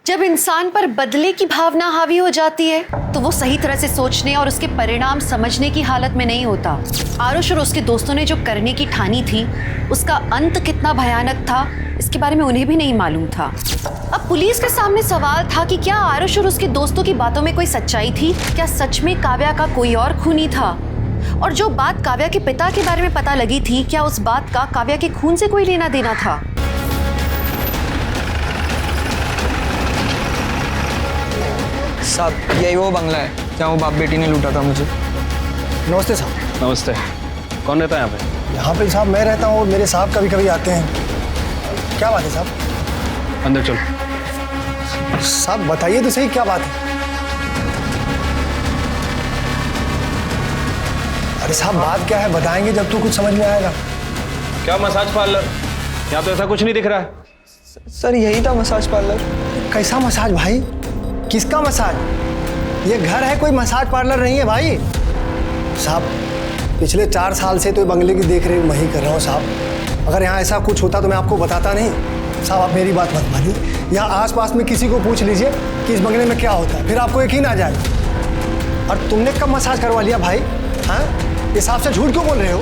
Speaker 2: जब इंसान पर बदले की भावना हावी हो जाती है तो वो सही तरह से सोचने और उसके परिणाम समझने की हालत में नहीं होता। आरुष और उसके दोस्तों ने जो करने की ठानी थी उसका अंत कितना भयानक था इसके बारे में उन्हें भी नहीं मालूम था। अब पुलिस के सामने सवाल था कि क्या आरुष और उसके दोस्तों की बातों में कोई सच्चाई थी? क्या सच में काव्या का कोई और खूनी था? और जो बात काव्या के पिता के बारे में पता लगी थी, क्या उस बात का काव्या के खून से कोई लेना देना था?
Speaker 11: साहब यही वो बंगला है जहाँ वो बाप बेटी ने लूटा था मुझे।
Speaker 18: नमस्ते साहब।
Speaker 13: नमस्ते। कौन रहता है यहाँ पे?
Speaker 18: यहाँ पे साहब मैं रहता हूँ और मेरे साहब कभी कभी आते हैं। क्या बात है साहब?
Speaker 13: अंदर चलो।
Speaker 18: साहब बताइए तो सही, क्या बात है? अरे साहब बात क्या है, बताएंगे जब तो कुछ समझ में आएगा।
Speaker 13: क्या मसाज पार्लर? यहाँ तो ऐसा कुछ नहीं दिख रहा है।
Speaker 11: सर यही था मसाज पार्लर।
Speaker 18: कैसा मसाज भाई? किसका मसाज? ये घर है, कोई मसाज पार्लर नहीं है भाई। साहब पिछले 4 साल से तो ये बंगले की देख रेख मैं ही कर रहा हूँ साहब। अगर यहाँ ऐसा कुछ होता तो मैं आपको बताता नहीं। साहब आप मेरी बात मत मानिए, यहाँ आसपास में किसी को पूछ लीजिए कि इस बंगले में क्या होता है, फिर आपको यकीन आ जाएगा। और तुमने कब मसाज करवा लिया भाई? हाँ, इस हिसाब से झूठ क्यों बोल रहे हो?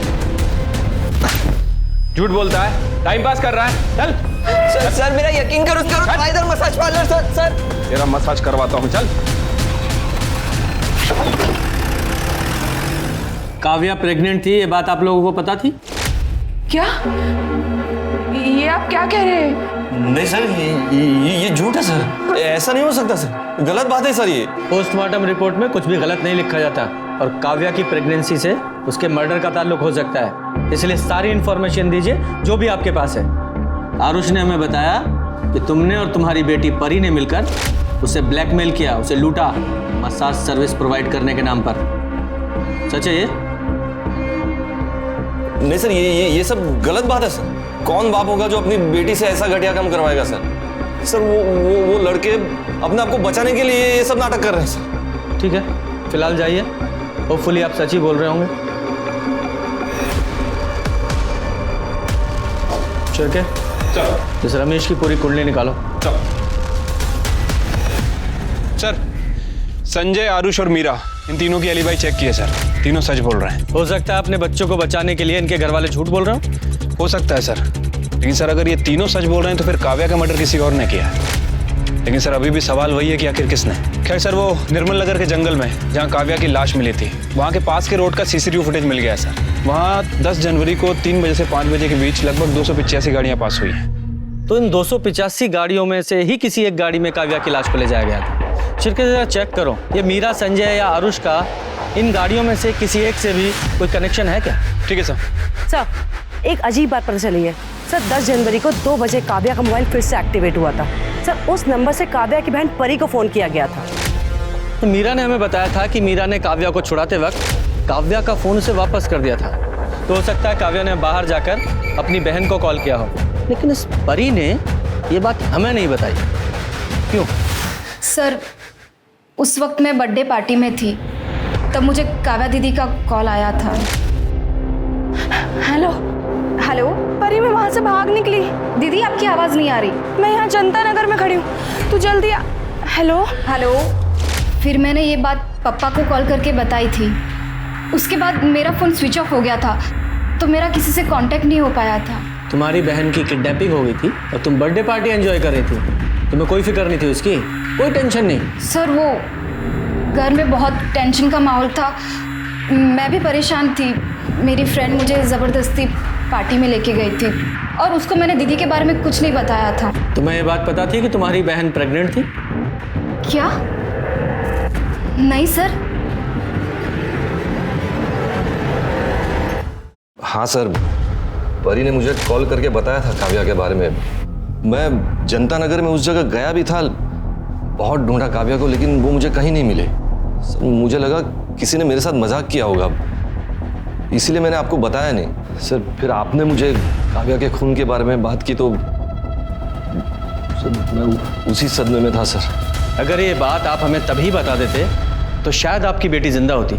Speaker 13: झूठ बोलता है, टाइम पास कर रहा है। चल
Speaker 11: सर मेरा यकीन करो, इधर मसाज पार्लर। सर
Speaker 13: तेरा मसाज करवाता हूँ, चल।
Speaker 15: काव्या प्रेग्नेंट थी, ये बात आप लोगों को पता थी?
Speaker 9: क्या? ये आप क्या कह रहे हैं?
Speaker 1: नहीं सर, ये झूठ है सर। ऐसा नहीं हो सकता सर, गलत बात है सर ये।
Speaker 15: पोस्टमार्टम रिपोर्ट में कुछ भी गलत नहीं लिखा जाता और काव्या की प्रेगनेंसी से उसके मर्डर का ताल्लुक हो सकता है, इसलिए सारी इंफॉर्मेशन दीजिए जो भी आपके पास है। आरुष ने हमें बताया कि तुमने और तुम्हारी बेटी परी ने मिलकर उसे ब्लैकमेल किया, उसे लूटा मसाज सर्विस प्रोवाइड करने के नाम पर। सच है ये?
Speaker 1: नहीं सर, ये सब गलत बात है सर। कौन बाप होगा जो अपनी बेटी से ऐसा घटिया काम करवाएगा सर? सर वो लड़के अपने आप को बचाने के लिए ये सब नाटक कर रहे हैं सर।
Speaker 15: ठीक है, फिलहाल जाइए, होपफुली आप सच ही बोल रहे होंगे। चल के चलो, इस रमेश की पूरी कुंडली निकालो।
Speaker 13: चलो सर, संजय, आरुष और मीरा, इन तीनों की एलिबाई चेक की है सर, तीनों सच बोल रहे हैं।
Speaker 15: हो सकता है अपने बच्चों को बचाने के लिए इनके घर वाले झूठ बोल रहे हो।
Speaker 13: हो सकता है सर, लेकिन सर अगर ये तीनों सच बोल रहे हैं तो फिर काव्या का मर्डर किसी और ने किया है। लेकिन सर अभी भी सवाल वही है कि आखिर किसने। खैर सर, वो निर्मल नगर के जंगल में जहाँ काव्या की लाश मिली थी, वहाँ के पास के रोड का सीसीटीवी फुटेज मिल गया सर। वहाँ 10 जनवरी को 3 बजे से 5 बजे के बीच लगभग 285 गाड़ियाँ पास हुई हैं।
Speaker 15: तो इन 285 गाड़ियों में से ही किसी एक गाड़ी में काव्या की लाश को ले जाया गया था। शिरके जरा चेक करो, ये मीरा, संजय या आरुष का इन गाड़ियों में से किसी एक से भी कोई कनेक्शन है क्या?
Speaker 13: ठीक है सर।
Speaker 12: सर एक अजीब बात पता चली है सर, 10 जनवरी को 2 बजे काव्या का मोबाइल फिर से एक्टिवेट हुआ था सर। उस नंबर से काव्या की बहन परी को फोन किया गया था।
Speaker 15: तो मीरा ने हमें बताया था कि मीरा ने काव्या को छुड़ाते वक्त काव्या का फोन उसे वापस कर दिया था। तो हो सकता है काव्या ने बाहर जाकर अपनी बहन को कॉल किया हो, लेकिन इस परी ने ये बात हमें नहीं बताई। क्यों?
Speaker 10: सर उस वक्त मैं बर्थडे पार्टी में थी, तब मुझे काव्या दीदी का कॉल आया था।
Speaker 4: हेलो
Speaker 10: हेलो
Speaker 4: परी, मैं वहाँ से भाग निकली।
Speaker 10: दीदी आपकी आवाज़ नहीं आ रही।
Speaker 4: मैं यहाँ जनता नगर में खड़ी हूँ, तू जल्दी आ। Hello
Speaker 10: hello. फिर मैंने ये बात पापा को कॉल करके बताई थी। उसके बाद मेरा फ़ोन स्विच ऑफ हो गया था, तो मेरा किसी से कांटेक्ट नहीं हो पाया था।
Speaker 15: तुम्हारी बहन की किडनैपिंग हो गई थी और तुम बर्थडे पार्टी एंजॉय कर रही थी, तुम्हें कोई फिक्र नहीं थी उसकी? कोई टेंशन नहीं?
Speaker 10: सर वो घर में बहुत टेंशन का माहौल था, मैं भी परेशान थी। मेरी फ्रेंड मुझे ज़बरदस्ती पार्टी में लेके गई थी और उसको मैंने दीदी के बारे में कुछ नहीं बताया था।
Speaker 15: तुम्हें ये बात पता थी कि तुम्हारी बहन प्रेग्नेंट थी?
Speaker 10: क्या? नहीं सर।
Speaker 1: हाँ सर, परी ने मुझे कॉल करके बताया था काव्या के बारे में। मैं जनता नगर में उस जगह गया भी था, बहुत ढूंढा काव्या को, लेकिन वो मुझे कहीं नहीं मिले। सर मुझे लगा किसी ने मेरे साथ मजाक किया होगा, इसीलिए मैंने आपको बताया नहीं। सर फिर आपने मुझे काव्या के खून के बारे में बात की तो सर मैं उसी सदमे में था सर।
Speaker 15: अगर ये बात आप हमें तभी बता देते तो शायद आपकी बेटी जिंदा होती।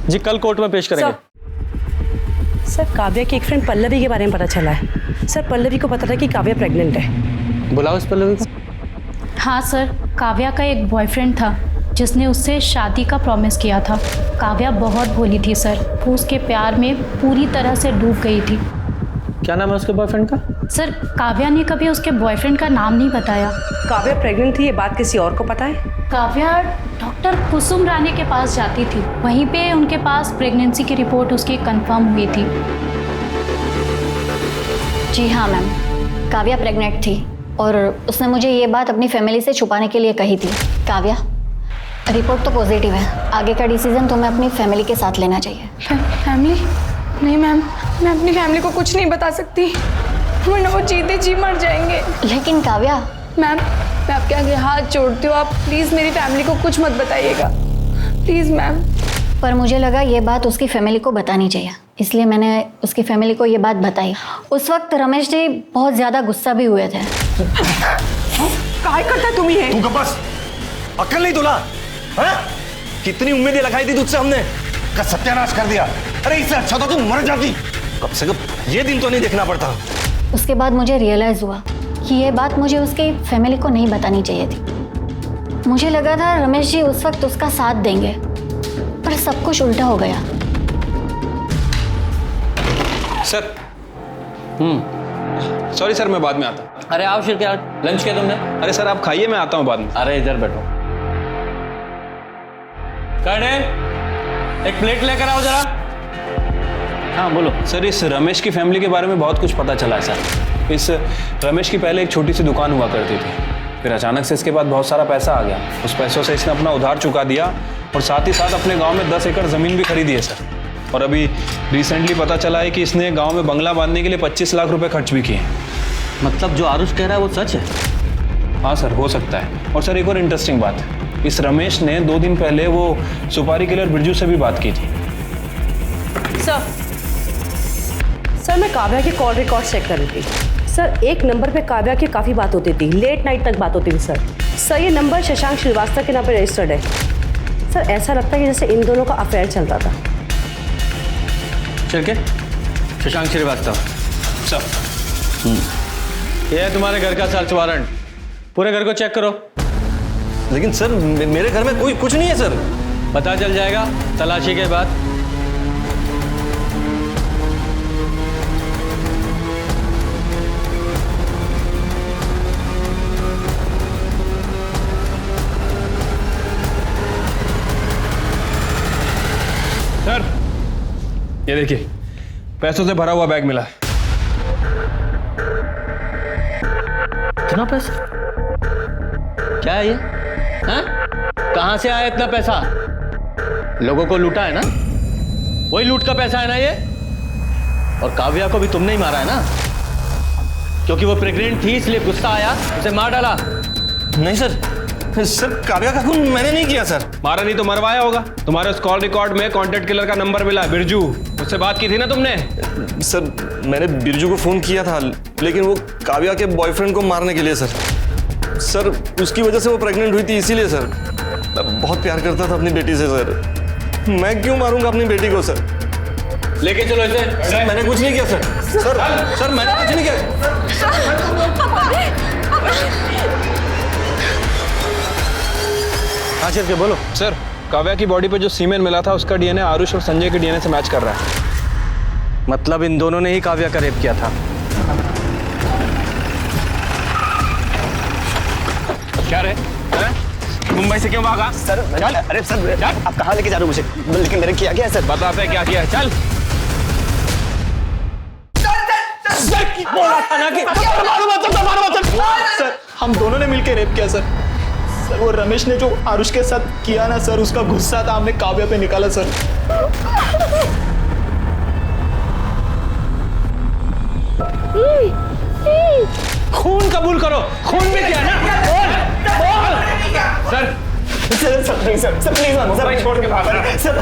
Speaker 15: जी कल कोर्ट में पेश करेंगे।
Speaker 12: सर काव्या की एक फ्रेंड पल्लवी के बारे में पता चला है सर। पल्लवी को पता था कि काव्या प्रेग्नेंट है।
Speaker 15: बुलाओ इस पल्लवी को।
Speaker 3: हाँ सर, काव्या का एक बॉयफ्रेंड था जिसने उससे शादी का प्रॉमिस किया था। काव्या बहुत भोली थी सर, वो उसके प्यार में पूरी तरह से डूब गई थी।
Speaker 15: क्या नाम है उसके बॉयफ्रेंड का?
Speaker 3: सर काव्या ने कभी उसके बॉयफ्रेंड का नाम नहीं बताया।
Speaker 12: काव्या प्रेग्नेंट थी, ये बात किसी और को पता है?
Speaker 3: काव्या डॉक्टर कुसुम रानी के पास जाती थी, वहीं पे उनके पास प्रेगनेंसी की रिपोर्ट उसकी कंफर्म हुई थी।
Speaker 7: जी हाँ मैम, काव्या प्रेग्नेंट थी और उसने मुझे ये बात अपनी फैमिली से छुपाने के लिए कही थी। काव्या, रिपोर्ट तो पॉजिटिव है, आगे का डिसीजन तुम्हें अपनी फैमिली के साथ लेना चाहिए।
Speaker 16: फैमिली? नहीं मैम, मैं अपनी फैमिली को कुछ नहीं बता सकती, वरना वो जीते जी मर जाएंगे।
Speaker 7: लेकिन काव्या।
Speaker 16: मैम, मैं आपके आगे हाथ जोड़ती हूँ, आप प्लीज़ मेरी फैमिली को कुछ मत बताइएगा, प्लीज़ मैम।
Speaker 7: पर मुझे लगा ये बात उसकी फैमिली को बतानी चाहिए, इसलिए मैंने उसकी फैमिली को ये बात बताई। उस वक्त रमेश जी बहुत ज़्यादा गुस्सा भी हुए थे।
Speaker 9: काय करता तुम ये?
Speaker 1: तू बस, अक्ल नहीं तुला? हाँ? कितनी उम्मीदें लगाई थी तुझसे हमने, का सत्यानाश कर दिया। अरे इससे अच्छा तो तू मर जाती, कम से कम ये दिन तो नहीं देखना पड़ता।
Speaker 7: उसके बाद मुझे रियलाइज़ हुआ कि ये बात मुझे उसकी फैमिली को नहीं बतानी चाहिए थी। मुझे लगा था रमेश जी उस वक्त उसका साथ देंगे, पर सब कुछ उल्टा हो गया।
Speaker 13: सर, सॉरी सर, मैं बाद में आता हूँ।
Speaker 15: अरे आओ, फिर क्या लंच किया तुमने?
Speaker 13: अरे सर आप खाइए, मैं आता हूँ बाद में।
Speaker 15: अरे इधर बैठो। कर्णेल, एक प्लेट लेकर आओ जरा। हाँ बोलो।
Speaker 13: सर, इस रमेश की फैमिली के बारे में बहुत कुछ पता चला है सर। इस रमेश की पहले एक छोटी सी दुकान हुआ करती थी, फिर अचानक से इसके बाद बहुत सारा पैसा आ गया। उस पैसों से इसने अपना उधार चुका दिया और साथ ही साथ अपने गांव में 10 एकड़ ज़मीन भी खरीदी है सर। और अभी रिसेंटली पता चला है कि इसने गांव में बंगला बांधने के लिए 25 लाख रुपए खर्च भी किए।
Speaker 15: मतलब जो आरुष कह रहा है वो सच है?
Speaker 13: हाँ सर, हो सकता है। और सर एक और इंटरेस्टिंग बात है, इस रमेश ने 2 दिन पहले वो सुपारी किलर बिरजू से भी बात की थी।
Speaker 12: सर, मैं काव्या के कॉल रिकॉर्ड चेक कर रही थी। सर, एक नंबर पे काव्या की काफ़ी बात होती थी, लेट नाइट तक बात होती थी सर। ये नंबर शशांक श्रीवास्तव के नाम पे रजिस्टर्ड है। सर, ऐसा लगता है कि जैसे इन दोनों का अफेयर चलता था।
Speaker 15: चल के शशांक श्रीवास्तव
Speaker 13: सर,
Speaker 15: ये है तुम्हारे घर का सर्च वारंट, पूरे घर को चेक करो।
Speaker 1: लेकिन सर मेरे घर में कोई कुछ नहीं है सर।
Speaker 15: पता चल जाएगा तलाशी के बाद।
Speaker 13: सर ये देखिए, पैसों से भरा हुआ बैग मिला है।
Speaker 15: कितना पैसा? क्या है ये? हाँ? कहां से आया इतना पैसा? लोगों को लूटा है ना? वही लूट का पैसा है ना ये? और काव्या को भी तुमने ही मारा है ना? क्योंकि वो प्रेग्नेंट थी इसलिए गुस्सा आया, उसे मार डाला।
Speaker 1: नहीं सर, सर काव्या का खून मैंने नहीं किया सर।
Speaker 13: मारा नहीं तो मरवाया होगा। तुम्हारे उस कॉल रिकॉर्ड में कॉन्टेक्ट किलर का नंबर मिला, बिरजू, उससे बात की थी ना तुमने?
Speaker 1: सर मैंने बिरजू को फोन किया था, लेकिन वो काव्या के बॉयफ्रेंड को मारने के लिए सर उसकी वजह से वो प्रेग्नेंट हुई थी, इसीलिए सर। मैं बहुत प्यार करता था अपनी बेटी से सर। मैं क्यों मारूंगा अपनी बेटी को सर?
Speaker 15: लेके चलो इसे।
Speaker 1: सर मैंने कुछ नहीं किया सर। सर मैंने कुछ नहीं किया।
Speaker 13: हाँ सर, बोलो। सर, काव्या की बॉडी पे जो सीमेन मिला था उसका डीएनए आरुष और संजय के डीएनए से मैच कर रहा है।
Speaker 15: मतलब इन दोनों ने ही काव्या का रेप किया था।
Speaker 17: क्या रे? मुंबई से क्यों भागा?
Speaker 14: सर अरे सर आप कहाँ लेके जा रहे हो मुझे? लेकिन मैंने किया क्या है सर?
Speaker 13: बताते हैं क्या किया है, चल।
Speaker 14: बोला था ना कि सर हम दोनों ने मिलकर रेप किया सर। सर वो रमेश ने जो आरुष के साथ किया ना सर, उसका गुस्सा था हमने काव्या पे निकाला सर।
Speaker 15: खून कबूल करो, खून भी किया ना?
Speaker 14: सर प्लीज सर छोड़ के भाग रहा। सर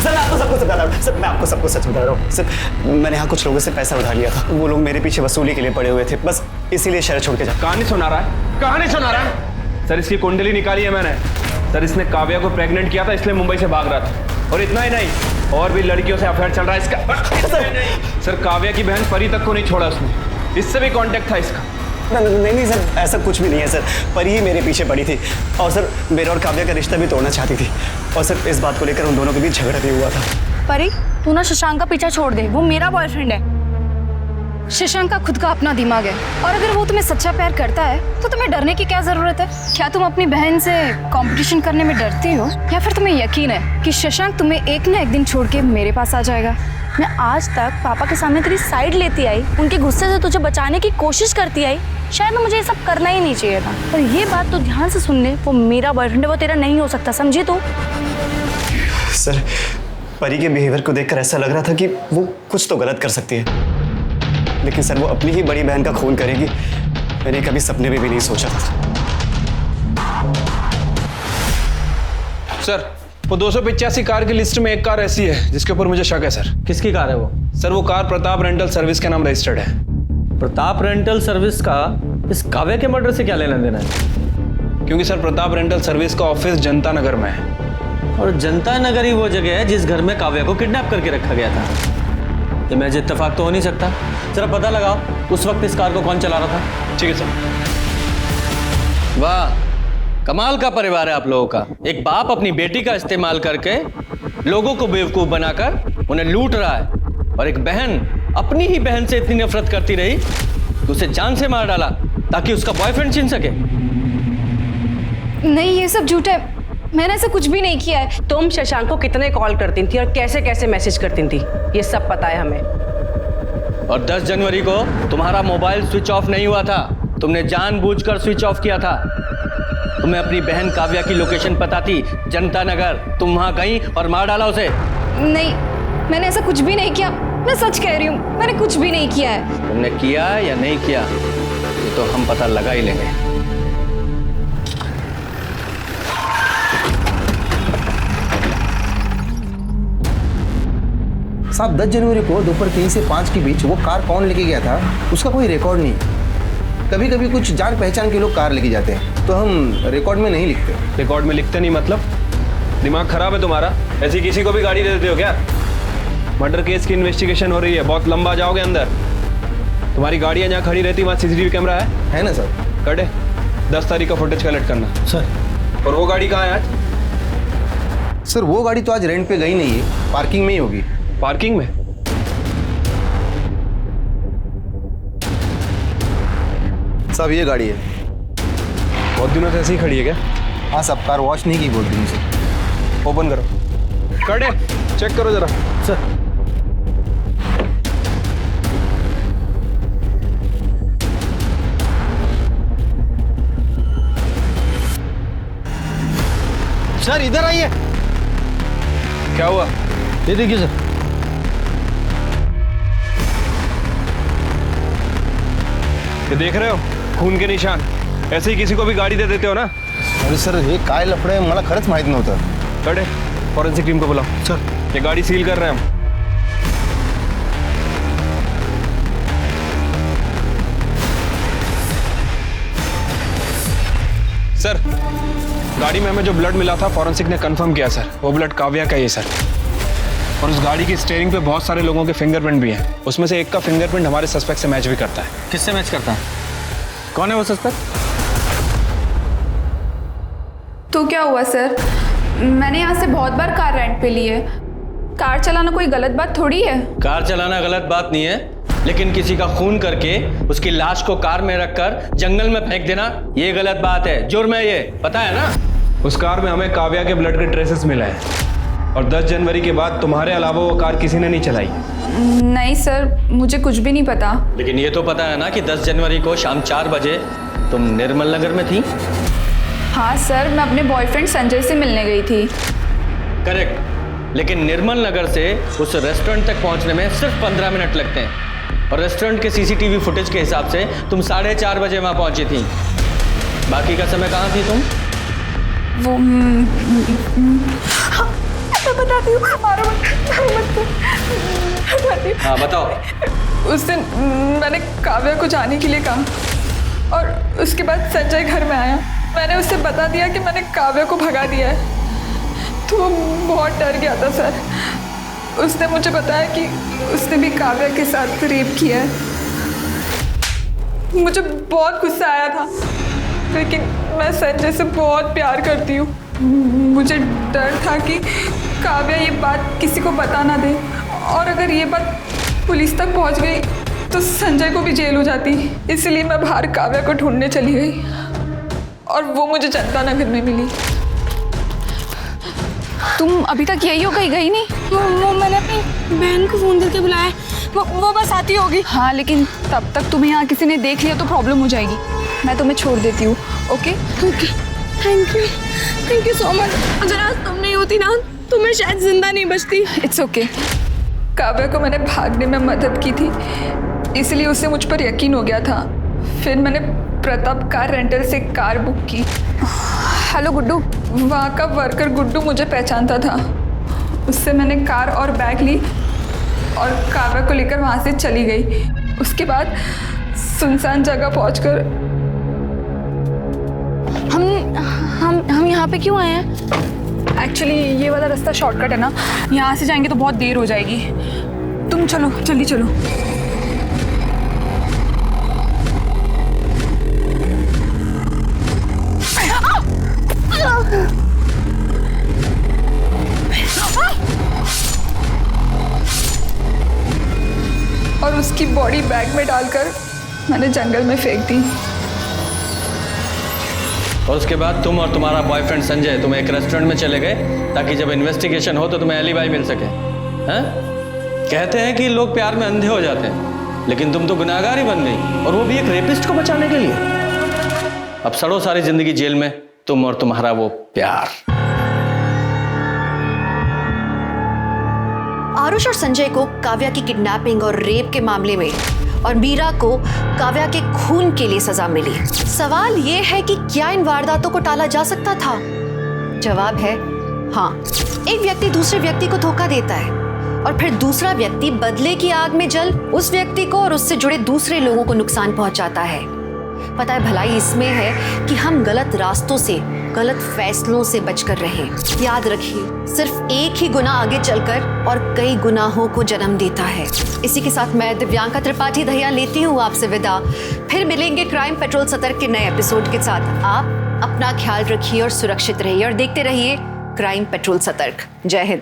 Speaker 14: आपको सबको बता रहा हूँ सर, मैं आपको सबको सच बता रहा हूँ सर। मैंने यहाँ कुछ लोगों से पैसा उधार लिया था, वो लोग मेरे पीछे वसूली के लिए पड़े हुए थे, बस इसीलिए शहर छोड़ के जा।
Speaker 13: कहानी सुना रहा है, कहानी सुना रहा है। सर इसकी कुंडली निकाली है मैंने। सर इसने काव्या को प्रेग्नेंट किया था, इसलिए मुंबई से भाग रहा था। और इतना ही नहीं, और भी लड़कियों से अफेयर चल रहा है इसका। सर काव्या की बहन परी तक को नहीं छोड़ा उसने, इससे भी कांटेक्ट था इसका।
Speaker 14: नहीं सर, ऐसा कुछ भी नहीं है सर। परी ही मेरे पीछे पड़ी थी और सर मेरा और काव्या का रिश्ता भी तोड़ना चाहती थी, और सर इस बात को लेकर उन दोनों के बीच झगड़ा भी हुआ था।
Speaker 10: परी, तू ना शशांक का पीछा छोड़ दे, वो मेरा बॉयफ्रेंड है। शशांक का खुद का अपना दिमाग है, और अगर वो तुम्हें सच्चा प्यार करता है तो तुम्हें डरने की क्या जरूरत है? क्या तुम अपनी बहन से कंपटीशन करने में डरती हो, या फिर तुम्हें यकीन है कि शशांक तुम्हें एक ना एक दिन छोड़ के मेरे पास आ जाएगा?
Speaker 4: मैं आज तक पापा के सामने तेरी साइड लेती आई, उनके गुस्से से तुझे बचाने की कोशिश करती आई। शायद मुझे ये सब करना ही नहीं चाहिए था, पर ये बात तो ध्यान से सुन ले, वो मेरा बॉयफ्रेंड है, वो तेरा नहीं हो सकता, समझी तू?
Speaker 14: सर, परी के बिहेवियर को देखकर ऐसा लग रहा था कि वो कुछ तो गलत कर सकती है, लेकिन सर वो अपनी ही बड़ी बहन का खून करेगी, मैंने कभी सपने में भी नहीं सोचा था।
Speaker 13: सर, वो 285 कार की लिस्ट में एक कार ऐसी है जिसके ऊपर मुझे शक है सर।
Speaker 15: किसकी कार है वो?
Speaker 13: सर, वो कार प्रताप रेंटल सर्विस के नाम रजिस्टर्ड है।
Speaker 15: प्रताप रेंटल सर्विस का इस काव्या के मर्डर से क्या लेना देना है?
Speaker 13: क्योंकि सर प्रताप रेंटल सर्विस का ऑफिस जनता नगर में है,
Speaker 15: और जनता नगर ही वो जगह है जिस घर में काव्या को किडनैप करके रखा गया था। ये महज इत्तेफाक तो हो नहीं सकता। जरा पता लगाओ उस वक्त इस कार को कौन चला रहा था।
Speaker 13: ठीक है सर।
Speaker 6: वाह, कमाल का परिवार है आप लोगों का। एक बाप अपनी बेटी का इस्तेमाल करके लोगों को बेवकूफ बनाकर उन्हें लूट रहा है, और एक बहन अपनी ही बहन से इतनी नफरत करती रही कि उसे जान से मार डाला ताकि उसका बॉयफ्रेंड छीन सके।
Speaker 10: नहीं, ये सब झूठ है, मैंने ऐसा कुछ भी नहीं किया है।
Speaker 12: तुम शशांक को कितने कॉल करती थी और कैसे कैसे मैसेज करती थी, ये सब पता है हमें।
Speaker 6: और 10 जनवरी को तुम्हारा मोबाइल स्विच ऑफ नहीं हुआ था, तुमने जानबूझकर स्विच ऑफ किया था। तुम्हें अपनी बहन काव्या की लोकेशन पता थी, जनता नगर। तुम वहां गई और मार डाला उसे।
Speaker 10: नहीं, मैंने ऐसा कुछ भी नहीं किया, मैं सच कह रही हूँ, मैंने कुछ भी नहीं किया है।
Speaker 6: तुमने किया या नहीं किया ये तो हम पता लगा ही लेंगे।
Speaker 19: साहब, 10 जनवरी को दोपहर 3 से 5 के बीच वो कार कौन लेके गया था उसका कोई रिकॉर्ड नहीं। कभी कभी कुछ जान पहचान के लोग कार लेके जाते हैं, तो हम रिकॉर्ड में नहीं लिखते।
Speaker 13: रिकॉर्ड में लिखते नहीं मतलब? दिमाग खराब है तुम्हारा? ऐसी किसी को भी गाड़ी दे देते हो क्या? मर्डर केस की इन्वेस्टिगेशन हो रही है, बहुत लंबा जाओगे अंदर। तुम्हारी गाड़ियाँ जहाँ खड़ी रहती वहाँ सीसीटीवी कैमरा है
Speaker 19: ना सर?
Speaker 13: कटे 10 तारीख का फुटेज कलेक्ट करना
Speaker 19: सर।
Speaker 13: और वो गाड़ी कहाँ है आज?
Speaker 19: सर, वो गाड़ी तो आज रेंट पे गई नहीं है, पार्किंग में ही होगी।
Speaker 13: पार्किंग में?
Speaker 19: साहब, ये गाड़ी है।
Speaker 13: बहुत दिनों से ऐसी ही खड़ी है क्या?
Speaker 19: हाँ साहब, कार वॉश नहीं की बहुत दिनों से।
Speaker 13: ओपन करो। कटे चेक करो जरा।
Speaker 19: सर। सर, इधर आइए।
Speaker 13: क्या हुआ?
Speaker 19: ये देखिए सर।
Speaker 13: ये देख रहे हो खून के निशान? ऐसे ही किसी को भी गाड़ी दे देते हो ना?
Speaker 19: अरे सर, हे काय लफडे मला खरंच माहित नव्हतं।
Speaker 13: कटे फॉरेंसिक टीम को बुलाओ।
Speaker 19: सर,
Speaker 13: ये गाड़ी सील कर रहे हैं हम। सर, गाड़ी में हमें जो ब्लड मिला था फॉरेंसिक ने कंफर्म किया सर, वो ब्लड काव्या का ही है सर। और उस गाड़ी की स्टीयरिंग पे बहुत सारे लोगों के फिंगरप्रिंट भी हैं। उसमें से एक का फिंगरप्रिंट हमारे सस्पेक्ट से मैच भी करता है।
Speaker 15: किससे मैच करता है? कौन है वो सस्पेक्ट?
Speaker 16: तो क्या हुआ सर, मैंने यहाँ से बहुत बार कार रेंट पे ली है। कार चलाना कोई गलत बात थोड़ी है।
Speaker 6: कार चलाना गलत बात नहीं है, लेकिन किसी का खून करके उसकी लाश को कार में रखकर जंगल में फेंक देना ये गलत बात है, जुर्म है, ये पता है ना?
Speaker 13: उस कार में हमें काव्या के ब्लड के ट्रेसेस मिले हैं, और 10 जनवरी के बाद तुम्हारे अलावा वो कार किसी ने नहीं चलाई।
Speaker 16: नहीं सर, मुझे कुछ भी नहीं पता।
Speaker 6: लेकिन ये तो पता है ना कि 10 जनवरी को शाम 4 बजे तुम निर्मल नगर में थी?
Speaker 16: हाँ सर, मैं अपने बॉयफ्रेंड संजय से मिलने गई थी।
Speaker 6: करेक्ट, लेकिन निर्मल नगर से उस रेस्टोरेंट तक पहुंचने में सिर्फ 15 मिनट लगते हैं, और रेस्टोरेंट के सीसीटीवी फुटेज के हिसाब से तुम 4:30 बजे वहां पहुंची थी। बाकी का समय कहाँ थी तुम?
Speaker 16: वो मैं बताती हूँ।
Speaker 6: हाँ बताओ।
Speaker 16: उस दिन मैंने काव्या को जाने के लिए कहा, और उसके बाद संजय घर में आया। मैंने उससे बता दिया कि मैंने काव्या को भगा दिया है, तो वो बहुत डर गया था सर। उसने मुझे बताया कि उसने भी काव्या के साथ रेप किया है। मुझे बहुत गुस्सा आया था, लेकिन मैं संजय से बहुत प्यार करती हूँ। मुझे डर था कि काव्या ये बात किसी को बता ना दे, और अगर ये बात पुलिस तक पहुँच गई तो संजय को भी जेल हो जाती। इसलिए मैं बाहर काव्या को ढूंढने चली गई, और वो मुझे जनता नगर में मिली। तुम अभी तक यही हो, कहीं गई नहीं?
Speaker 10: वो मैंने अपनी बहन को फ़ोन करके बुलाया, वो बस आती होगी।
Speaker 16: हाँ, लेकिन तब तक तुम्हें यहाँ किसी ने देख लिया तो प्रॉब्लम हो जाएगी। मैं तुम्हें छोड़ देती हूँ। Okay
Speaker 10: okay, thank you so much. अगर आज तुम नहीं होती ना तो मैं शायद जिंदा नहीं बचती।
Speaker 16: It's okay. काव्या को मैंने भागने में मदद की थी, इसलिए उसे मुझ पर यकीन हो गया था। फिर मैंने प्रताप कार रेंटल से कार बुक की। हेलो गुड्डू, वहाँ का वर्कर गुड्डू मुझे पहचानता था। उससे मैंने कार और बैग ली और काव्या को लेकर वहाँ से चली गई। उसके बाद सुनसान जगह पहुँचकर
Speaker 10: हम यहाँ पे क्यों आए हैं?
Speaker 16: एक्चुअली ये वाला रास्ता शॉर्टकट है ना, यहाँ से जाएंगे तो बहुत देर हो जाएगी। तुम चलो, जल्दी चलो। और उसकी बॉडी बैग में डालकर मैंने जंगल में फेंक दी।
Speaker 6: और उसके बाद तुम और तुम्हारा बॉयफ्रेंड संजय तुम एक रेस्टोरेंट में चले गए ताकि जब इन्वेस्टिगेशन हो तो तुम्हें एलिबाई मिल सके। हैं? कहते हैं कि लोग प्यार में अंधे हो जाते हैं, लेकिन तुम तो गुनाहगार ही बन गई, और वो भी एक रेपिस्ट को बचाने के लिए। अब सड़ो सारी जिंदगी जेल में, तुम और तुम्हारा वो प्यार।
Speaker 2: आरुष और संजय को काव्या की किडनैपिंग और रेप के मामले में और मीरा को काव्या के खून के लिए सजा मिली। सवाल ये है कि क्या इन वारदातों को टाला जा सकता था? जवाब है हाँ। एक व्यक्ति दूसरे व्यक्ति को धोखा देता है और फिर दूसरा व्यक्ति बदले की आग में जल उस व्यक्ति को और उससे जुड़े दूसरे लोगों को नुकसान पहुंचाता है। पता है, भलाई इसमें है कि हम गलत रास्तों से, गलत फैसलों से बचकर रहें। याद रखिए, सिर्फ एक ही गुनाह आगे चलकर और कई गुनाहों को जन्म देता है। इसी के साथ मैं दिव्यांका त्रिपाठी दहिया लेती हूँ आपसे विदा। फिर मिलेंगे क्राइम पेट्रोल सतर्क के नए एपिसोड के साथ। आप अपना ख्याल रखिए और सुरक्षित रहिए और देखते रहिए क्राइम पेट्रोल सतर्क। जय हिंद।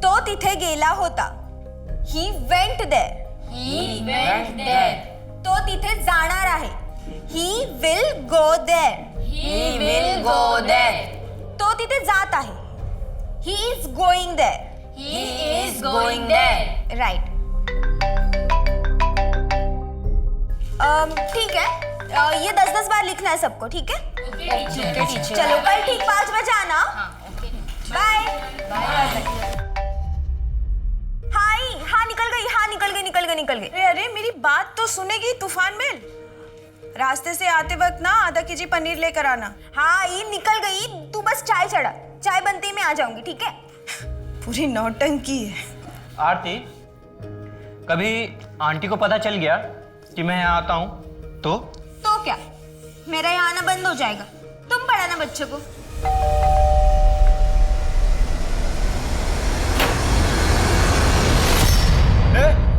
Speaker 20: तो तिथे गेला होता। He went there. तो तिथे जाणार आहे. He will go there. तो तिथे जात आहे. He is going there. Right. ठीक है, ये 10-10 बार लिखना है सबको, ठीक है? चलो, कल ठीक 5 बजे आना. बाय. निकल गई।
Speaker 9: अरे मेरी बात तो सुनेगी तूफान मिल। रास्ते से आते वक्त ना आधा केजी पनीर लेकर आना।
Speaker 20: हाँ, ये निकल गई। तू बस चाय चढ़ा, चाय बनते ही मैं आ जाऊंगी, ठीक है?
Speaker 9: पूरी नौटंकी है।
Speaker 17: आरती, कभी आंटी को पता चल गया कि मैं यहाँ आता हूँ तो
Speaker 20: क्या मेरा यहाँ आना बंद हो जाएगा? तुम पढ़ाना बच्चे को।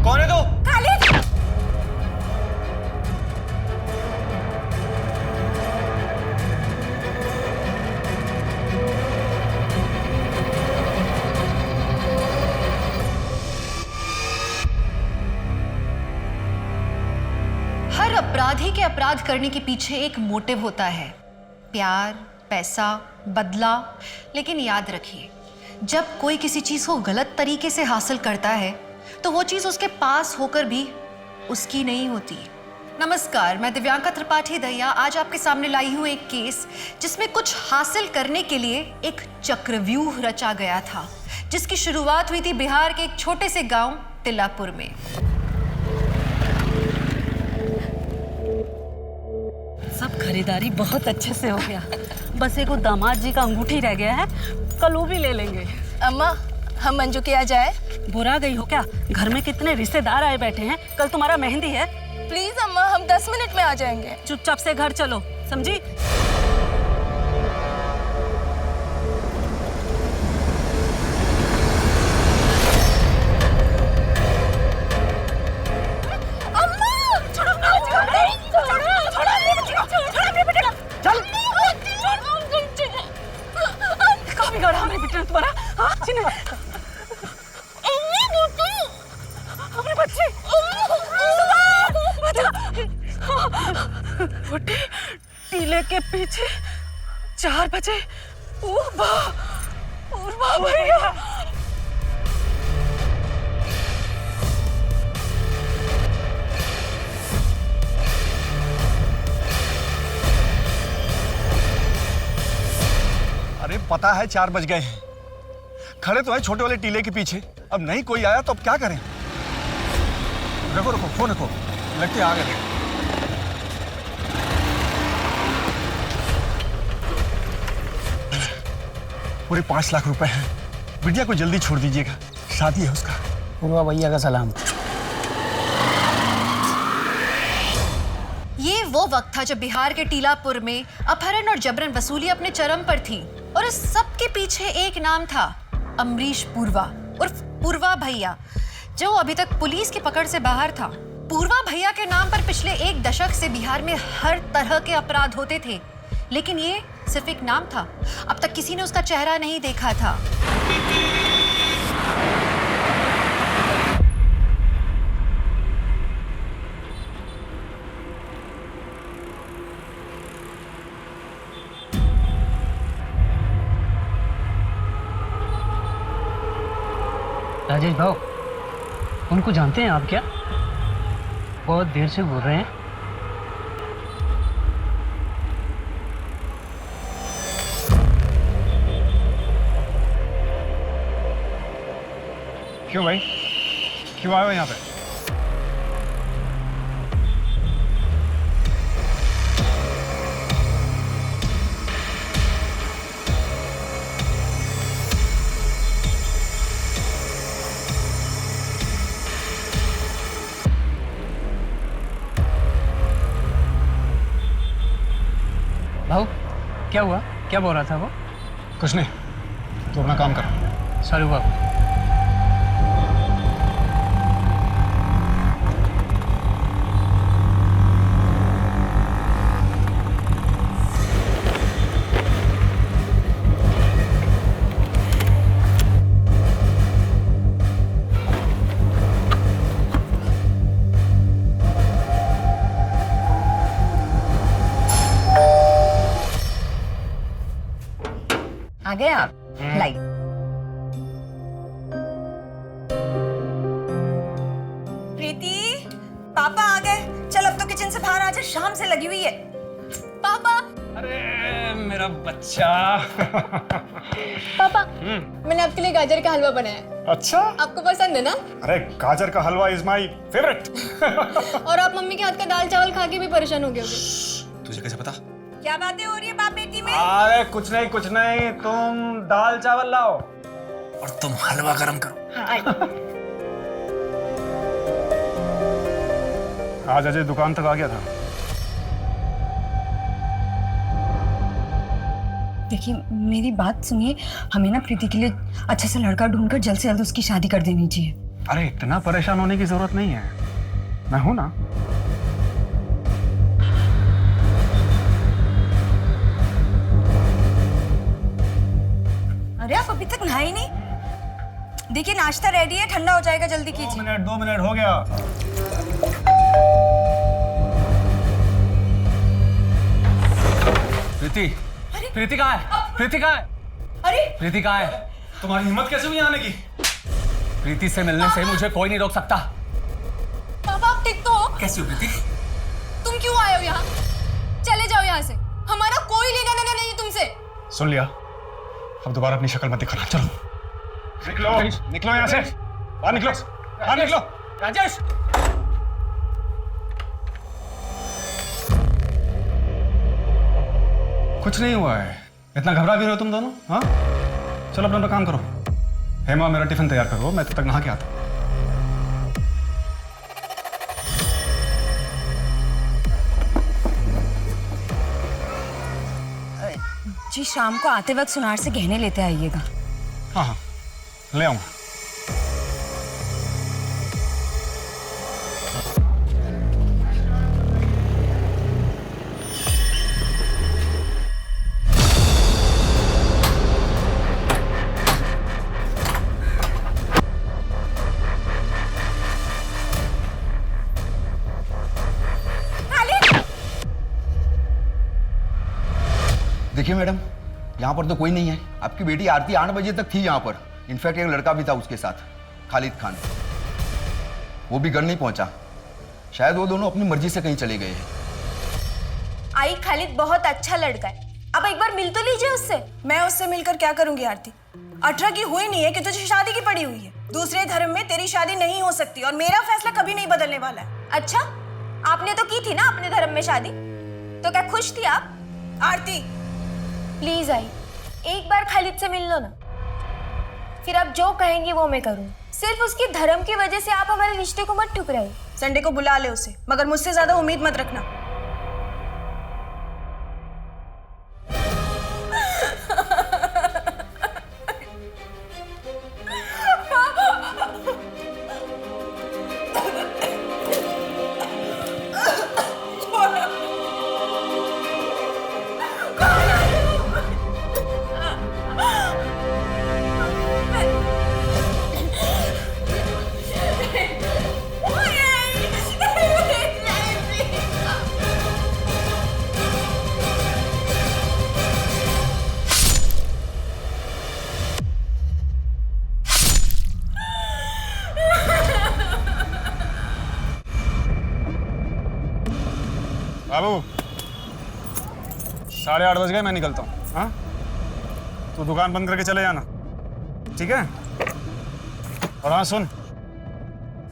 Speaker 17: कौन है तू?
Speaker 20: खालिद!
Speaker 2: हर अपराधी के अपराध करने के पीछे एक मोटिव होता है, प्यार, पैसा, बदला। लेकिन याद रखिए, जब कोई किसी चीज को गलत तरीके से हासिल करता है तो वो चीज उसके पास होकर भी उसकी नहीं होती। नमस्कार, मैं दिव्यांका त्रिपाठी दहिया आज आपके सामने लाई हूँ एक केस जिसमें कुछ हासिल करने के लिए एक चक्रव्यूह रचा गया था, जिसकी शुरुआत हुई थी बिहार के एक छोटे से गांव तिलापुर में।
Speaker 21: सब खरीदारी बहुत अच्छे से हो गया, बस एक दामाद जी का अंगूठी रह गया है, कल वो भी ले लेंगे।
Speaker 20: अम्मा, हम मंजू के आ जाए?
Speaker 21: बुरा गई हो क्या? घर में कितने रिश्तेदार आए बैठे हैं, कल तुम्हारा मेहंदी है।
Speaker 20: प्लीज अम्मा, हम 10 मिनट में आ जाएंगे।
Speaker 21: चुपचाप से घर चलो, समझी? छोटे टीले के पीछे 4 बजे पूर्वा भैया।
Speaker 5: अरे पता है 4 बज गए हैं, खड़े तो है छोटे वाले टीले के पीछे। अब नहीं कोई आया तो अब क्या करें? रखो रखो फोन रखो, लगते आ गए। पूरे 5 लाख रुपए हैं। बिटिया को जल्दी छोड़ दीजिएगा, शादी है उसका।
Speaker 22: पूर्वा भैया का सलाम।
Speaker 2: ये वो वक्त था जब बिहार के टीलापुर में अपहरण और जबरन वसूली अपने चरम पर थी और इस सब के पीछे एक नाम था, अमरीश पूर्वा उर्फ पूर्वा भैया, जो अभी तक पुलिस की पकड़ से बाहर था। पूर्वा भैया के नाम पर पिछले 1 दशक से बिहार में हर तरह के अपराध होते थे, लेकिन ये सिर्फ एक नाम था। अब तक किसी ने उसका चेहरा नहीं देखा था।
Speaker 21: राजेश भाव, उनको जानते हैं आप क्या? बहुत देर से बोल रहे हैं।
Speaker 5: क्यों भाई, क्यों आए हो यहाँ पे?
Speaker 21: भाऊ, क्या हुआ? क्या बोल रहा था वो?
Speaker 5: कुछ नहीं, तू अपना काम कर।
Speaker 21: सॉरी बाबू।
Speaker 20: आ गए आप? लाइट। प्रीति, पापा आ गए। चल अब तो किचन से बाहर आ जा, शाम से लगी हुई है। पापा।
Speaker 13: अरे मेरा बच्चा।
Speaker 4: पापा, मैंने आपके लिए गाजर का हलवा बनाया।
Speaker 5: अच्छा,
Speaker 4: आपको पसंद है ना?
Speaker 5: अरे गाजर का हलवा इज माय फेवरेट।
Speaker 4: और आप मम्मी के हाथ का दाल चावल खा के भी परेशान हो गए होगे।
Speaker 5: तुझे कैसे पता?
Speaker 20: क्या बातें हो रही है बाप बेटी में?
Speaker 13: अरे कुछ नहीं, तुम दाल चावल लाओ और तुम हलवा गरम करो।
Speaker 5: आज अजय दुकान तक आ गया था।
Speaker 20: देखिए मेरी बात सुनिए, हमें ना प्रीति के लिए अच्छा सा लड़का ढूंढकर जल्द से जल्द उसकी शादी कर देनी चाहिए।
Speaker 5: अरे इतना परेशान होने की जरूरत नहीं है, मैं हूं ना।
Speaker 20: अरे आप अभी तक नहाए नहीं? देखिए नाश्ता रेडी है, ठंडा हो जाएगा, जल्दी कीजिए।
Speaker 5: 2 मिनट हो गया।
Speaker 13: प्रीति, प्रीति कहाँ है? प्रीति कहाँ है?
Speaker 20: अरे
Speaker 13: प्रीति कहाँ है?
Speaker 5: तुम्हारी हिम्मत कैसे हुई आने की?
Speaker 13: प्रीति से मिलने से मुझे कोई नहीं रोक सकता।
Speaker 4: पापा आप ठीक तो हो?
Speaker 13: कैसी हो प्रीति?
Speaker 4: तुम क्यों आए हो यहाँ? चले जाओ यहाँ से, हमारा कोई लेना देना नहीं तुमसे।
Speaker 5: सुन लिया, अब दोबारा अपनी शक्ल मत दिखाना। चलो निकलो, निकलो यहाँ से, बाहर निकलो, बाहर निकलो।
Speaker 13: राजेश,
Speaker 5: कुछ नहीं हुआ है, इतना घबरा भी रहे हो तुम दोनों? हाँ चलो अपना काम करो। हेमा मेरा टिफिन तैयार करो, मैं तब तक नहा के आता हूँ।
Speaker 20: जी शाम को आते वक्त सुनार से गहने लेते आइएगा।
Speaker 5: हाँ हाँ ले आऊँगा।
Speaker 19: देखिए मैडम, यहाँ पर तो कोई नहीं है। आपकी बेटी आरती 8 बजे तक थी यहाँ पर। इनफैक्ट एक लड़का भी था उसके साथ, खालिद खान। वो भी घर नहीं पहुंचा। शायद वो दोनों अपनी मर्जी से कहीं चले गए हैं।
Speaker 20: आई, खालिद बहुत अच्छा लड़का है, अब एक बार मिल तो लीजिए उससे।
Speaker 8: मैं उससे मिलकर क्या करूंगी आरती? 18 की हुई नहीं है कि तुझे शादी की पड़ी हुई है। दूसरे धर्म में तेरी शादी नहीं हो सकती और मेरा फैसला कभी नहीं बदलने वाला है।
Speaker 20: अच्छा, आपने तो की थी ना अपने धर्म में शादी, तो क्या खुश थी आप?
Speaker 8: आरती
Speaker 20: प्लीज आई, एक बार खालिद से मिल लो ना, फिर आप जो कहेंगी वो मैं करूँ। सिर्फ उसके धर्म की वजह से आप हमारे रिश्ते को मत ठुकराइए।
Speaker 8: संडे को बुला ले उसे, मगर मुझसे ज्यादा उम्मीद मत रखना।
Speaker 5: बाबू 8:30 बज गए, मैं निकलता हूँ। हाँ, तू दुकान बंद करके चले जाना, ठीक है? और हाँ सुन,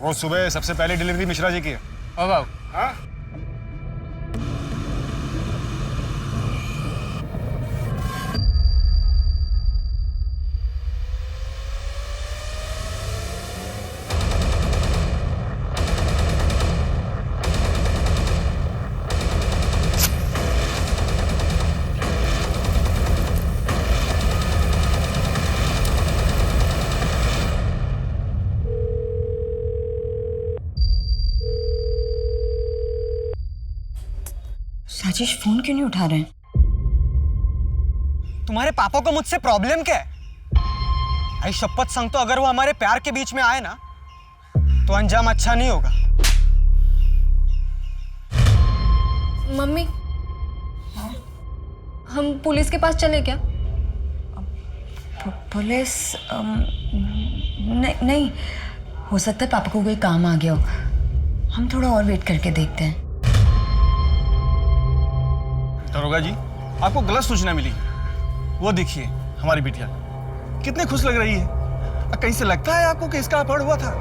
Speaker 5: वो सुबह सबसे पहले डिलीवरी मिश्रा जी की है। ओ बाबू, हाँ?
Speaker 8: राजेश फोन क्यों नहीं उठा रहे हैं?
Speaker 11: तुम्हारे पापा को मुझसे प्रॉब्लम क्या है? आई शपथ सांगतो, अगर वो हमारे प्यार के बीच में आए ना तो अंजाम अच्छा नहीं होगा।
Speaker 4: मम्मी, हम पुलिस के पास चले क्या?
Speaker 8: पुलिस? नहीं, हो सकता है पापा को कोई काम आ गया हो। हम थोड़ा और वेट करके देखते हैं।
Speaker 5: दरोगा जी, आपको गलत सूचना मिली। वो देखिए हमारी बिटिया कितनी खुश लग रही है। कहीं से लगता है आपको कि इसका अपहरण हुआ था?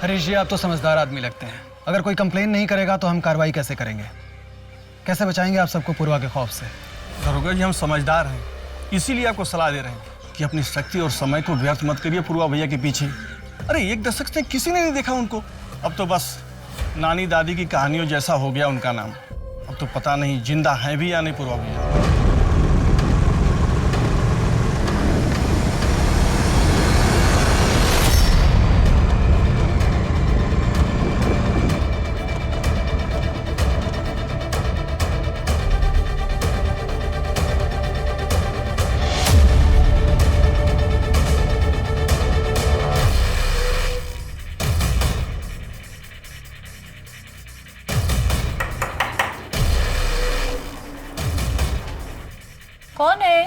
Speaker 11: हरीश जी, आप तो समझदार आदमी लगते हैं। अगर कोई कंप्लेन नहीं करेगा तो हम कार्रवाई कैसे करेंगे? कैसे बचाएंगे आप सबको पूर्वा के खौफ से?
Speaker 5: दरोगा जी, हम समझदार हैं, इसीलिए आपको सलाह दे रहे हैं कि अपनी शक्ति और समय को व्यर्थ मत करिए पूर्वा भैया के पीछे। अरे 1 दशक से किसी ने नहीं देखा उनको। अब तो बस नानी दादी की कहानियों जैसा हो गया उनका नाम। अब तो पता नहीं जिंदा है भी या नहीं पूर्वा भैया।
Speaker 4: कौन है?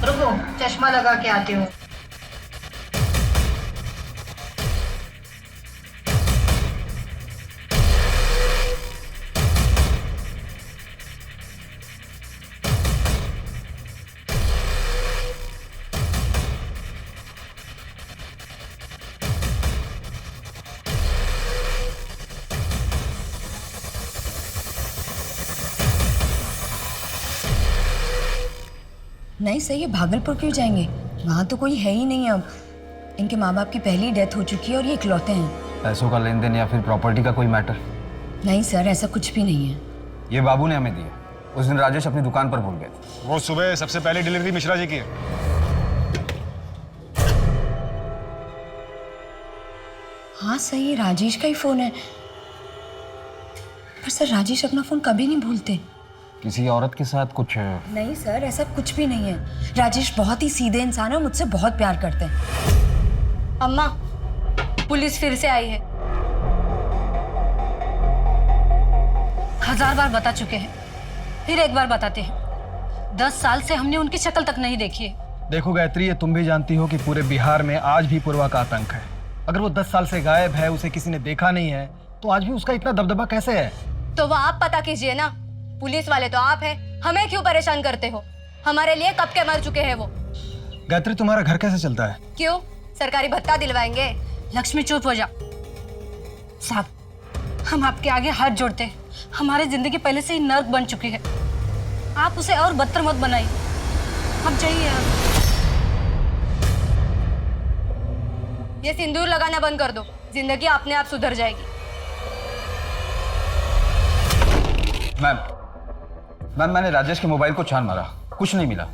Speaker 22: रुको, चश्मा लगा के आती हूँ।
Speaker 8: नहीं सही, ये भागलपुर क्यों जाएंगे? वहाँ तो कोई है ही नहीं अब। इनके माँ बाप की पहली डेथ हो चुकी है और ये इकलौते हैं।
Speaker 19: पैसों का लेन देन या फिर प्रॉपर्टी का कोई मैटर?
Speaker 8: नहीं सर, ऐसा कुछ भी नहीं है।
Speaker 19: ये बाबू ने हमें दिया। उस दिन राजेश अपनी दुकान पर भूल गए थे।
Speaker 5: वो सुबह सबसे पहले डिलीवरी मिश्रा जी की है।
Speaker 8: हाँ सही, राजेश का ही फोन है। पर सर राजेश अपना फोन कभी नहीं भूलते।
Speaker 13: किसी औरत के साथ कुछ
Speaker 8: नहीं सर, ऐसा कुछ भी नहीं है। राजेश बहुत ही सीधे इंसान है, मुझसे बहुत प्यार करते हैं।
Speaker 22: अम्मा, पुलिस फिर से आई है।
Speaker 21: 1000 बार बता चुके हैं, फिर एक बार बताते हैं। 10 साल से हमने उनकी शक्ल तक नहीं देखी है।
Speaker 13: देखो गायत्री, ये तुम भी जानती हो कि पूरे बिहार में आज भी पूर्वा का आतंक है। अगर वो 10 साल से गायब है, उसे किसी ने देखा नहीं है, तो आज भी उसका इतना दबदबा कैसे है?
Speaker 22: तो वो आप पता कीजिए ना। पुलिस वाले तो आप हैं, हमें क्यों परेशान करते हो? हमारे लिए कब के मर चुके हैं वो।
Speaker 13: गायत्री, तुम्हारा घर कैसे चलता है?
Speaker 22: क्यों, सरकारी भत्ता दिलवाएंगे?
Speaker 21: लक्ष्मी चुप हो जा। साहब, हम आपके आगे हाथ जोड़ते हैं। हमारी जिंदगी पहले से ही नर्क बन चुकी है, आप उसे और बदतर मत बनाइए। अब जाइए आप।
Speaker 22: ये सिंदूर लगाना बंद कर दो, जिंदगी अपने आप सुधर जाएगी।
Speaker 13: मैम, मैंने राजेश के मोबाइल को छान मारा, कुछ नहीं मिला।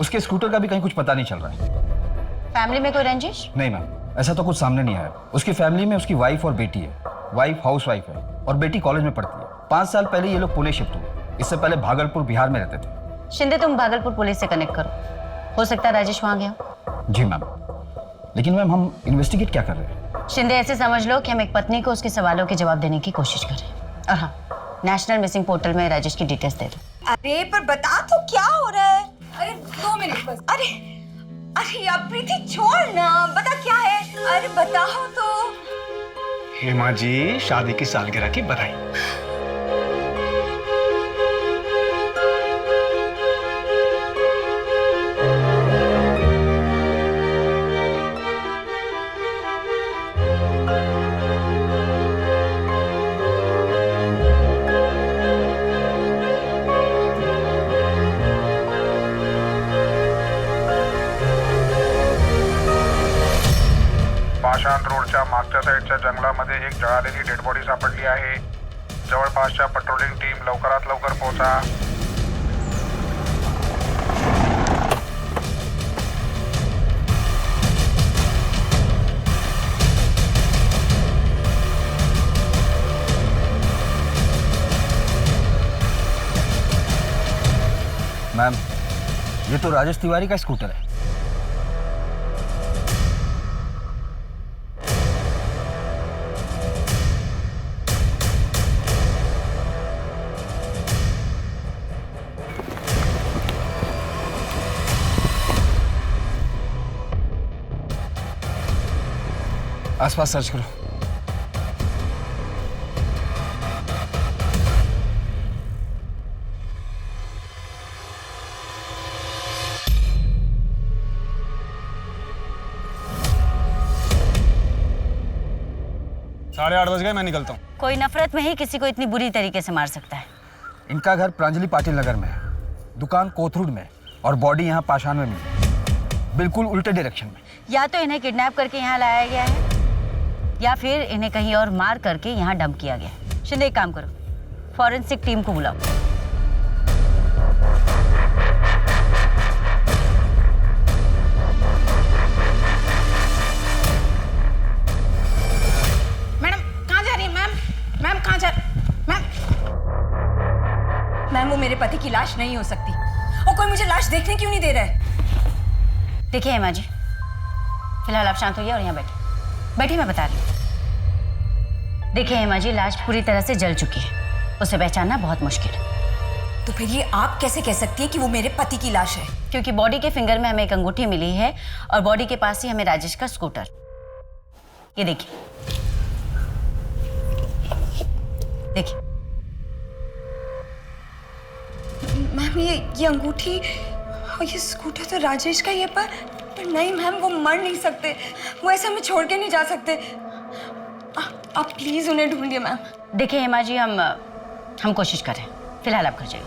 Speaker 13: उसके स्कूटर का भी कहीं कुछ पता नहीं चल रहा है।
Speaker 22: फैमिली में कोई रंजिश?
Speaker 13: नहीं मैम, ऐसा तो कुछ सामने नहीं आया। उसकी फैमिली में उसकी वाइफ और बेटी है। वाइफ हाउस वाइफ है और बेटी कॉलेज में पढ़ती है। 5 साल पहले ये लोग पुणे शिफ्ट हुए। इससे पहले भागलपुर बिहार में रहते थे।
Speaker 22: शिंदे, तुम भागलपुर पुलिस से कनेक्ट करो, हो सकता है राजेश वहां गया।
Speaker 13: जी मैम, लेकिन मैम हम इन्वेस्टिगेट क्या कर रहे हैं?
Speaker 22: शिंदे, ऐसे समझ लो कि हम एक पत्नी को उसके सवालों के जवाब देने की कोशिश कर रहे हैं। और हाँ, नेशनल मिसिंग पोर्टल में राजेश की डिटेल्स दे दो।
Speaker 8: अरे पर बता तो क्या हो रहा है? अरे 2 मिनट बस। अरे यार प्रीति छोड़ ना, बता क्या है? अरे बताओ तो।
Speaker 5: हेमा जी, शादी की सालगिरह की बधाई।
Speaker 3: पाषाण रोडच्या मागच्या साईडच्या जंगलामध्ये एक जळालेली डेड बॉडी सापडली आहे। जवळपासच्या पेट्रोलिंग टीम लवकरात लवकर पोहोचा।
Speaker 13: मैम, ये तो राजेश तिवारी का स्कूटर है। आसपास सर्च करो। साढ़े 8 बज गए, मैं निकलता हूँ।
Speaker 22: कोई नफरत में ही किसी को इतनी बुरी तरीके से मार सकता है।
Speaker 13: इनका घर प्रांजलि पाटिल नगर में है, दुकान कोथरूड में, और बॉडी यहाँ पाषाण में मिली, बिल्कुल उल्टे डायरेक्शन में।
Speaker 22: या तो इन्हें किडनैप करके यहाँ लाया गया है, या फिर इन्हें कहीं और मार करके यहाँ डंप किया गया है। शिंदे, एक काम करो, फॉरेंसिक टीम को बुलाओ।
Speaker 8: मैडम कहाँ जा रही है? मैम कहाँ जा मैम? मैम, वो मेरे पति की लाश नहीं हो सकती, और कोई मुझे लाश देखने क्यों नहीं दे रहा है?
Speaker 22: देखिए हेमा जी, फिलहाल आप शांत होइए और यहाँ बैठिए। बैठिए, मैं बता रही हूँ। देखिए हेमा जी, लाश पूरी तरह से जल चुकी है, उसे पहचानना बहुत मुश्किल है।
Speaker 8: तो फिर ये आप कैसे कह सकती हैं कि वो मेरे पति की लाश है?
Speaker 22: क्योंकि बॉडी के फिंगर में हमें एक अंगूठी मिली है, और बॉडी के पास ही हमें राजेश का स्कूटर। ये देखिए, देखिए।
Speaker 8: मैम, ये अंगूठी और ये स्कूटर तो राजेश का ही है, पर नहीं मैम, वो मर नहीं सकते। वो ऐसे हमें छोड़ के नहीं जा सकते। आप प्लीज उन्हें ढूंढिए मैम।
Speaker 22: देखिए हेमा जी, हम कोशिश करें। फिलहाल आप घर जाइए।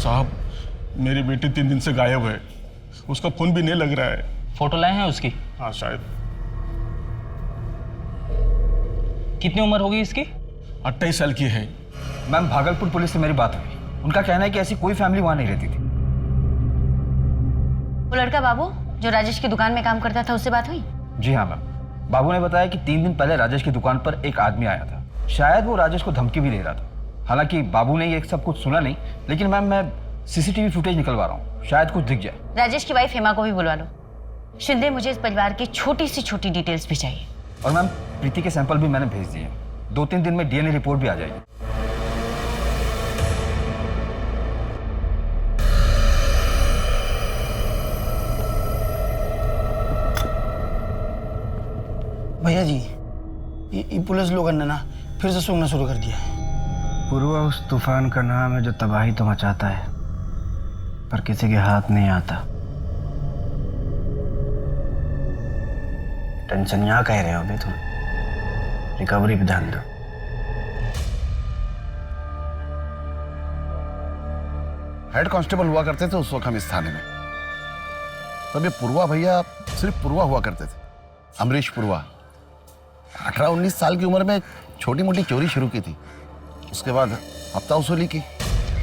Speaker 5: साहब, मेरी बेटी 3 दिन से गायब है, उसका फोन भी नहीं लग रहा है।
Speaker 17: फोटो लाए हैं उसकी?
Speaker 5: हाँ शायद।
Speaker 17: कितनी उम्र होगी इसकी?
Speaker 5: 28 साल की है।
Speaker 13: मैम, भागलपुर पुलिस से मेरी बात हुई, उनका कहना है कि ऐसी कोई फैमिली वहां नहीं रहती थी।
Speaker 22: वो लड़का बाबू जो राजेश की दुकान में काम करता था, उससे बात हुई?
Speaker 13: जी हाँ मैम, बाबू ने बताया कि 3 दिन पहले राजेश की दुकान पर एक आदमी आया था शायद वो राजेश को धमकी भी दे रहा था। हालांकि बाबू ने ये सब कुछ सुना नहीं, लेकिन मैम मैं सीसीटीवी फुटेज निकलवा रहा हूँ, शायद कुछ दिख जाए।
Speaker 22: राजेश की वाइफ हेमा को भी बुलवा लो। शिंदे, मुझे इस परिवार की छोटी से छोटी डिटेल्स भी चाहिए।
Speaker 13: और मैम प्रीति के सैंपल भी मैंने भेज दिए, 2-3 दिन में डीएनए रिपोर्ट भी आ जाएगी।
Speaker 7: भैया जी, ये पुलिस लोगों ने ना फिर से सूंघना शुरू कर दिया है।
Speaker 17: पूर्वा उस तूफान का नाम है जो तबाही तो मचाता है पर किसी के हाथ नहीं आता। टेंशन यहाँ कह रहे हो अभी तुम, रिकवरी पे ध्यान दो।
Speaker 18: हेड कांस्टेबल हुआ करते थे उस वक्त हम इस थाने में। तब ये पूर्वा भैया सिर्फ पूर्वा हुआ करते थे, अमरीश पूर्वा। 18-19 साल की उम्र में छोटी मोटी चोरी शुरू की थी, उसके बाद हफ्ता वसूली की।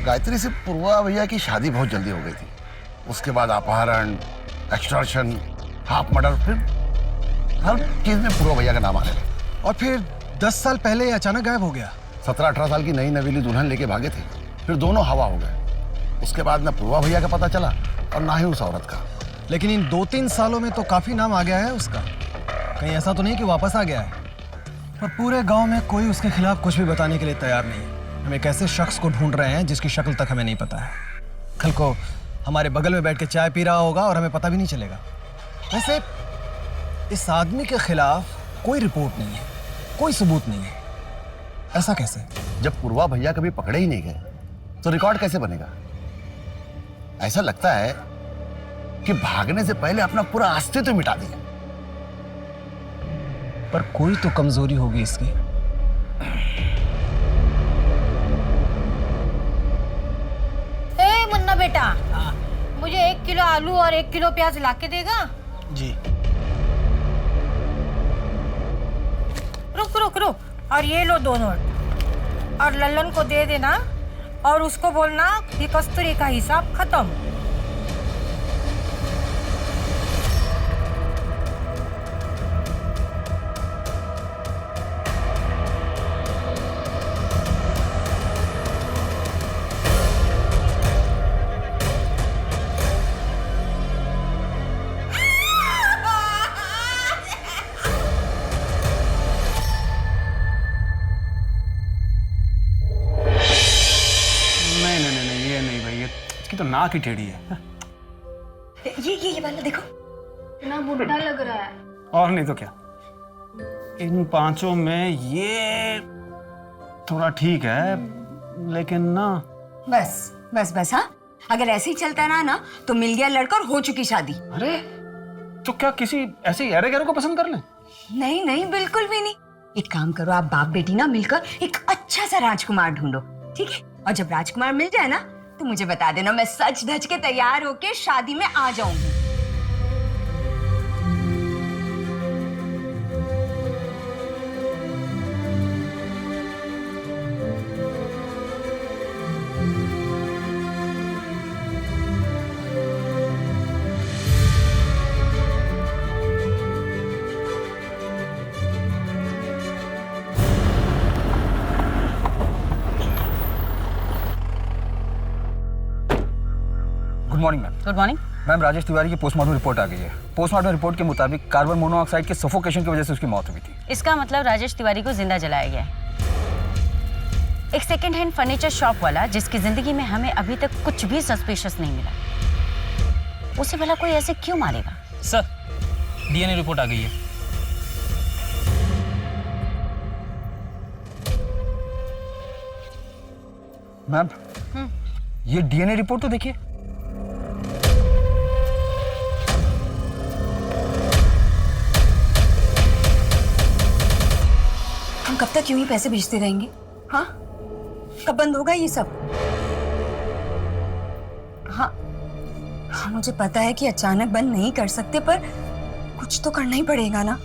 Speaker 18: गायत्री से पूर्वा भैया की शादी बहुत जल्दी हो गई थी। उसके बाद अपहरण, एक्सटॉर्शन, हाफ मर्डर, फिर हर चीज में पूर्वा भैया का नाम आने लगा।
Speaker 7: और फिर 10 साल पहले ये अचानक गायब हो गया।
Speaker 18: 17-18 साल की नई नवीली दुल्हन लेके भागे थे, फिर दोनों हवा हो गए। उसके बाद ना पूर्वा भैया का पता चला और ना ही उस औरत का।
Speaker 7: लेकिन इन 2-3 सालों में तो काफी नाम आ गया है उसका। कहीं ऐसा तो नहीं कि वापस आ गया है? पर पूरे गांव में कोई उसके खिलाफ कुछ भी बताने के लिए तैयार नहीं है। हम एक ऐसे शख्स को ढूंढ रहे हैं जिसकी शक्ल तक हमें नहीं पता है। कल को हमारे बगल में बैठ के चाय पी रहा होगा और हमें पता भी नहीं चलेगा। वैसे इस आदमी के खिलाफ कोई रिपोर्ट नहीं है, कोई सबूत नहीं है। ऐसा कैसे?
Speaker 18: जब पूर्वा भैया कभी पकड़े ही नहीं गए तो रिकॉर्ड कैसे बनेगा? ऐसा लगता है कि भागने से पहले अपना पूरा अस्तित्व मिटा दिया।
Speaker 7: पर कोई तो कमजोरी होगी इसकी।
Speaker 21: ए मुन्ना बेटा, मुझे 1 किलो आलू और 1 किलो प्याज ला के देगा?
Speaker 7: जी।
Speaker 21: रुक रुक रुक, और ये लो 2 नोट, और लल्लन को दे देना और उसको बोलना कि कस्तूरी का हिसाब खत्म।
Speaker 13: तो नाक ही टेढ़ी है।
Speaker 8: ये वाला देखो,
Speaker 4: इतना बुढ़ा लग रहा है।
Speaker 13: और नहीं तो क्या, इन 5 में ये थोड़ा ठीक है, लेकिन ना
Speaker 8: बस बस बस। हाँ, अगर ऐसे ही चलता रहा ना तो मिल गया लड़का और हो चुकी शादी।
Speaker 13: अरे तो क्या किसी ऐसे यारे गैरों को पसंद कर लें?
Speaker 8: नहीं नहीं, बिल्कुल भी नहीं। एक काम करो, आप बाप बेटी ना मिलकर एक अच्छा सा राजकुमार ढूंढो, ठीक है? और जब राजकुमार मिल जाए ना तो मुझे बता देना, मैं सच धज के तैयार होके शादी में आ जाऊंगी।
Speaker 13: Good morning ma'am.
Speaker 22: Good morning
Speaker 13: ma'am, Rajesh Tiwari की पोस्टमार्टम रिपोर्ट आ गई है। पोस्टमार्टम रिपोर्ट के मुताबिक कार्बन मोनोऑक्साइड के सफोकेशन की वजह से उसकी मौत हुई थी।
Speaker 22: इसका मतलब राजेश तिवारी को जिंदा जलाया गया है। एक सेकंड हैंड फर्नीचर शॉप वाला जिसकी जिंदगी में हमें अभी तक कुछ भी सस्पिशियस नहीं मिला, उसे भला कोई ऐसे क्यों मारेगा?
Speaker 23: सर, डीएनए रिपोर्ट आ गई है।
Speaker 13: मैम, ये डीएनए रिपोर्ट तो देखिए।
Speaker 8: हम कब तक यूं ही पैसे भेजते रहेंगे? हाँ, कब बंद होगा ये सब? हाँ हाँ, मुझे पता है कि अचानक बंद नहीं कर सकते, पर कुछ तो करना ही पड़ेगा ना।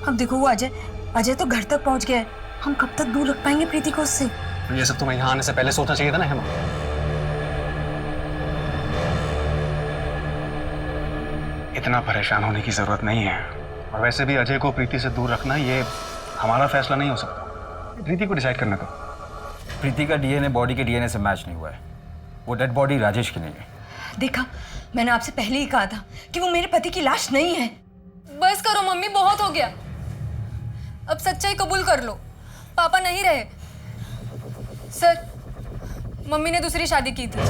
Speaker 8: अब देखो, वो अजय तो घर तक पहुंच गया है। हम कब तक दूर रख पाएंगे प्रीति को उससे?
Speaker 17: ये सब तुम्हें यहाँ आने से पहले सोचना चाहिए था ना हेमा।
Speaker 13: इतना परेशान होने की जरूरत नहीं है। और वैसे भी अजय को प्रीति से दूर रखना ये हमारा फैसला नहीं हो सकता।
Speaker 1: प्रीति को डिसाइड करना था। प्रीति का डीएनए बॉडी के डीएनए से मैच नहीं हुआ है। वो डेड बॉडी राजेश की नहीं है।
Speaker 8: देखा, मैंने आपसे पहले ही कहा था कि वो मेरे पति की लाश नहीं है।
Speaker 21: बस करो मम्मी, बहुत हो गया। अब सच्चाई कबूल कर लो, पापा नहीं रहे। सर, मम्मी ने दूसरी शादी की थी।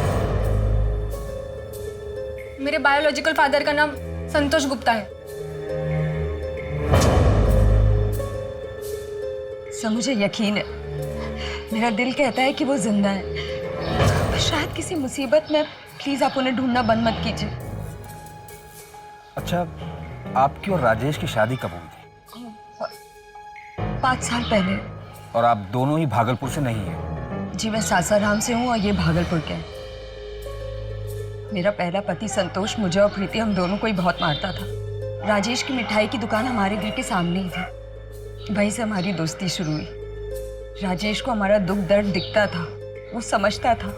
Speaker 21: मेरे बायोलॉजिकल फादर का नाम संतोष गुप्ता है।
Speaker 8: सर, मुझे यकीन है, मेरा दिल कहता है कि वो जिंदा है। पर शायद किसी मुसीबत में। प्लीज आप उन्हें ढूंढना बंद मत कीजिए।
Speaker 1: अच्छा, आपकी और राजेश की शादी कब हुई थी?
Speaker 8: 5 साल पहले।
Speaker 1: और आप दोनों ही भागलपुर से नहीं हैं?
Speaker 8: जी, मैं सासाराम से हूँ और ये भागलपुर के हैं। मेरा पहला पति संतोष मुझे और प्रीति, हम दोनों को ही बहुत मारता था। राजेश की मिठाई की दुकान हमारे घर के सामने ही थी। वहीं से हमारी दोस्ती शुरू हुई। राजेश को हमारा दुख दर्द दिखता था, वो समझता था,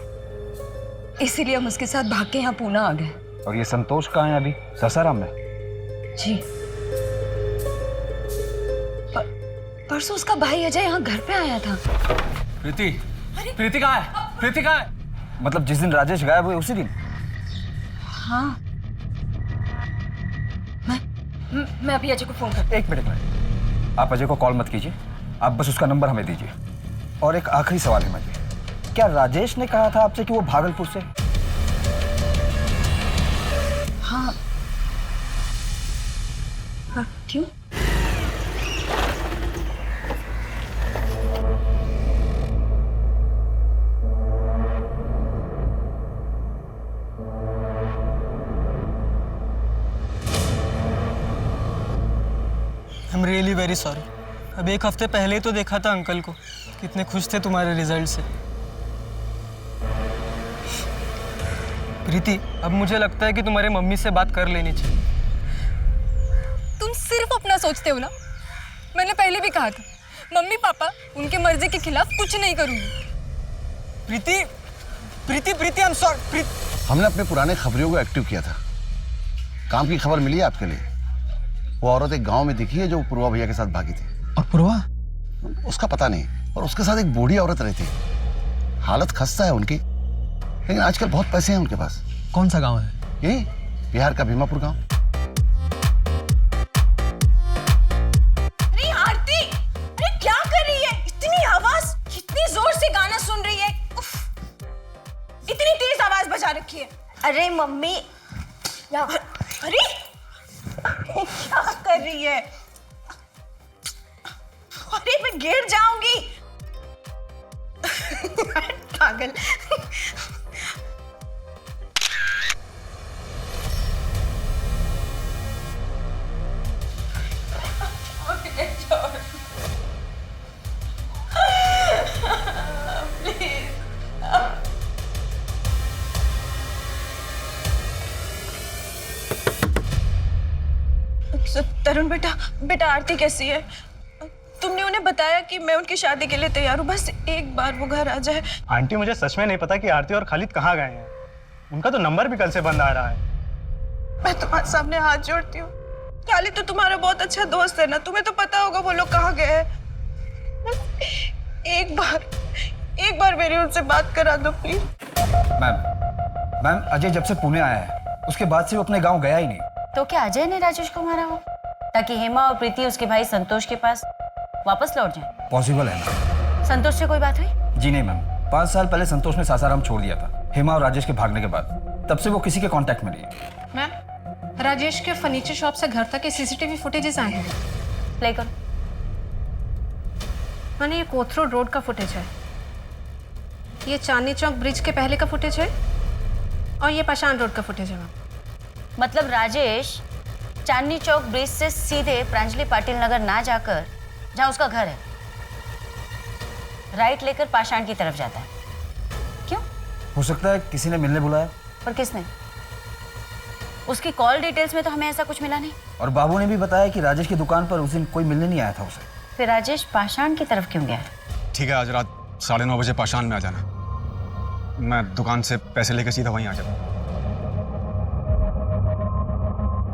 Speaker 8: इसीलिए हम उसके साथ भाग के यहाँ पूना आ गए।
Speaker 1: और ये संतोष कहाँ है अभी? सासाराम में?
Speaker 8: जी, परसों उसका भाई अजय यहाँ घर पे आया था।
Speaker 1: प्रीति, प्रीति कहाँ है? प्रीति कहाँ है? मतलब जिस दिन राजेश गायब हुए उसी दिन?
Speaker 8: हाँ, मैं अभी अजय को फोन करती हूँ।
Speaker 1: 1 मिनट। आप अजय को कॉल मत कीजिए, आप बस उसका नंबर हमें दीजिए। और एक आखिरी सवाल है मुझे, क्या राजेश ने कहा था आपसे कि वो भागलपुर से?
Speaker 8: हाँ। क्यों?
Speaker 12: I am really very sorry. अब 1 हफ्ते पहले ही तो देखा था अंकल को, कितने खुश थे तुम्हारे रिजल्ट से। प्रीति, अब मुझे लगता है कि तुम्हारे मम्मी से बात कर लेनी चाहिए।
Speaker 21: तुम सिर्फ अपना सोचते हो ना। मैंने पहले भी कहा था, मम्मी पापा उनके मर्जी के खिलाफ कुछ नहीं करूंगी।
Speaker 12: प्रीति, प्रीति, प्रीति, आई एम सॉरी।
Speaker 18: हमने अपने पुराने खबरियों को एक्टिव किया था। काम की खबर मिली है आपके लिए। वो औरत एक गांव में दिखी है जो पूर्वा भैया के साथ भागी थी।
Speaker 7: और पूर्वा?
Speaker 18: उसका पता नहीं। और उसके साथ एक बूढ़ी औरत रहती है। हालत खस्ता है उनकी, लेकिन आजकल बहुत पैसे हैं उनके पास।
Speaker 7: कौन सा गांव है?
Speaker 18: यही बिहार का भीमापुर गांव।
Speaker 20: अरे आरती, अरे क्या कर रही है? इतनी आवाज, कितनी जोर से गाना सुन रही है। उफ, इतनी तेज आवाज बजा रखी है। अरे मम्मी, अरे क्या कर रही है? अरे मैं गिर जाऊंगी। पागल। तरुण बेटा आरती कैसी है? तुमने उन्हें बताया कि मैं उनकी शादी के लिए तैयार हूँ, बस एक बार वो घर आ जाए।
Speaker 12: आंटी, मुझे सच में नहीं पता कि आरती और खालिद कहाँ गए हैं। उनका तो नंबर भी कल से बंद आ रहा है।
Speaker 9: मैं तुम्हारे सामने हाथ जोड़ती हूँ। खालिद तो तुम्हारा बहुत अच्छा दोस्त है ना, तुम्हें तो पता होगा वो लोग कहाँ गए हैं। एक बार मेरी उनसे बात करा दो प्लीज।
Speaker 1: मैम, अजय जब से पुणे आया है उसके बाद से वो अपने गांव गया ही नहीं।
Speaker 22: तो क्या अजय ने राजेश को मारा हो ताकि हेमा और प्रीति उसके भाई संतोष के पास वापस लौट जाए?
Speaker 1: पॉसिबल है मैम।
Speaker 22: संतोष से कोई बात हुई?
Speaker 1: जी नहीं मैम, 5 साल पहले संतोष ने सासाराम छोड़ दिया था हेमा और राजेश के भागने के बाद। तब से वो किसी के कांटेक्ट में नहीं है।
Speaker 21: मैम, राजेश के फर्नीचर शॉप से घर तक के सीसीटीवी फुटेजेस आए हैं।
Speaker 22: प्ले करो।
Speaker 21: मैंने ये कोथरूड रोड का फुटेज है, ये चांदनी चौक ब्रिज के पहले का फुटेज है और ये पाषाण रोड का फुटेज है। मैम,
Speaker 22: मतलब राजेश चांदनी चौक ब्रिज से सीधे प्रांजलि पाटिल नगर ना जाकर जहाँ उसका घर है, राइट लेकर पाषाण की तरफ जाता है। क्यों?
Speaker 1: हो सकता है किसी ने मिलने बुलाया।
Speaker 22: पर किसने? उसकी कॉल डिटेल्स में तो हमें ऐसा कुछ मिला नहीं।
Speaker 1: और बाबू ने भी बताया कि राजेश की दुकान पर उस दिन कोई मिलने नहीं आया था उसे।
Speaker 22: फिर राजेश पाषाण की तरफ क्यों गया?
Speaker 13: ठीक है, आज रात 9:30 बजे पाषाण में आ जाना। मैं दुकान से पैसे लेकर सीधा वहीं आ जाऊंगा।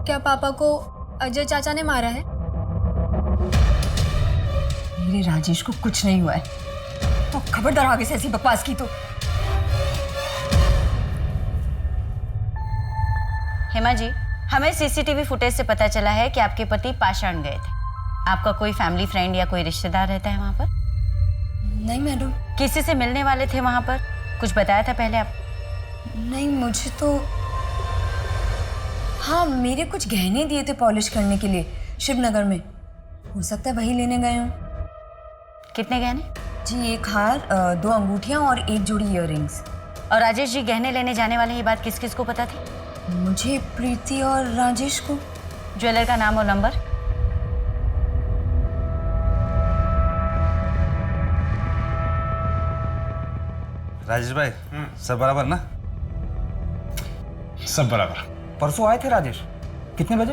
Speaker 21: क्या पापा को अजय चाचा ने मारा है?
Speaker 8: मेरे राजेश को कुछ नहीं हुआ है, तो खबरदार आगे से ऐसी बकवास की तो।
Speaker 22: हेमा जी, हमें सीसीटीवी फुटेज से पता चला है कि आपके पति पाषाण गए थे। आपका कोई फैमिली फ्रेंड या कोई रिश्तेदार रहता है वहाँ पर?
Speaker 8: नहीं मैडम।
Speaker 22: किसी से मिलने वाले थे वहाँ पर? कुछ बताया था पहले आप?
Speaker 8: नहीं मुझे तो, हाँ मेरे कुछ गहने दिए थे पॉलिश करने के लिए शिवनगर में, हो सकता है वही लेने गए हों।
Speaker 22: कितने गहने?
Speaker 8: जी एक हार, 2 अंगूठियाँ और 1 जोड़ी इयररिंग्स।
Speaker 22: और राजेश जी गहने लेने जाने वाले ये बात किस किस को पता थी?
Speaker 8: मुझे, प्रीति और राजेश को।
Speaker 22: ज्वेलर का नाम और नंबर?
Speaker 1: राजेश भाई सब बराबर ना?
Speaker 3: सब बराबर।
Speaker 1: परसों आए थे राजेश, कितने बजे?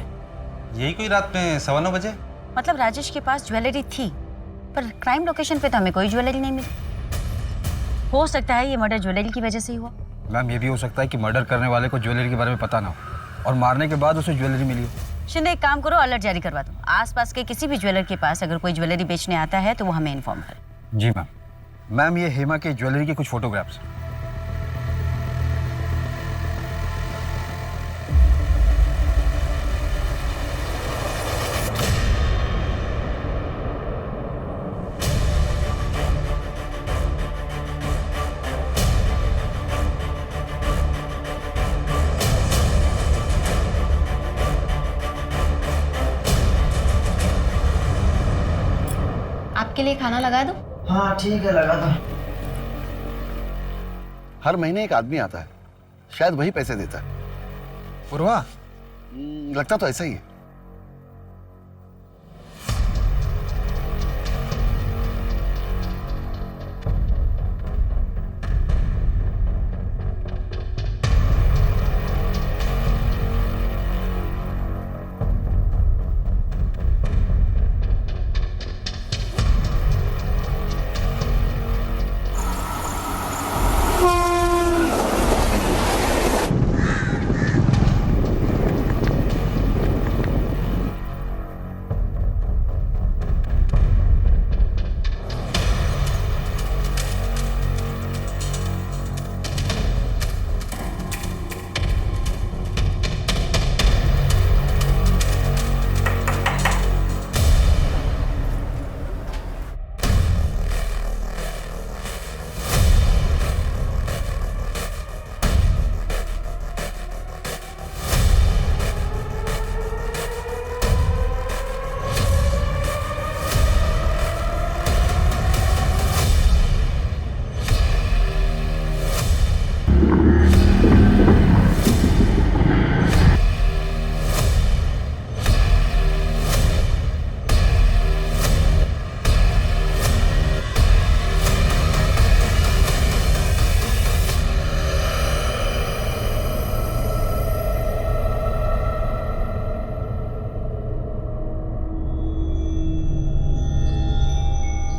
Speaker 3: यही कोई रात में 9:15 बजे।
Speaker 22: मतलब राजेश के पास ज्वेलरी थी, पर क्राइम लोकेशन पे तो हमें कोई ज्वेलरी नहीं मिली। हो सकता है ये मर्डर ज्वेलरी की वजह से ही हुआ।
Speaker 1: मैम ये भी हो सकता है कि मर्डर करने वाले को ज्वेलरी के बारे में पता ना हो और मारने के बाद उसे ज्वेलरी मिली हो।
Speaker 22: शिंदे एक काम करो, अलर्ट जारी करवा दो। आसपास के किसी भी ज्वेलर के पास अगर कोई ज्वेलरी बेचने आता है तो वो हमें इन्फॉर्म करे।
Speaker 1: जी मैम। मैम ये हेमा के ज्वेलरी के कुछ फोटोग्राफ्स।
Speaker 22: आपके लिए खाना लगा दूं?
Speaker 10: हाँ ठीक है, लगा दो।
Speaker 18: हर महीने एक आदमी आता है, शायद वही पैसे देता है।
Speaker 7: पूर्वा?
Speaker 18: लगता तो ऐसा ही है।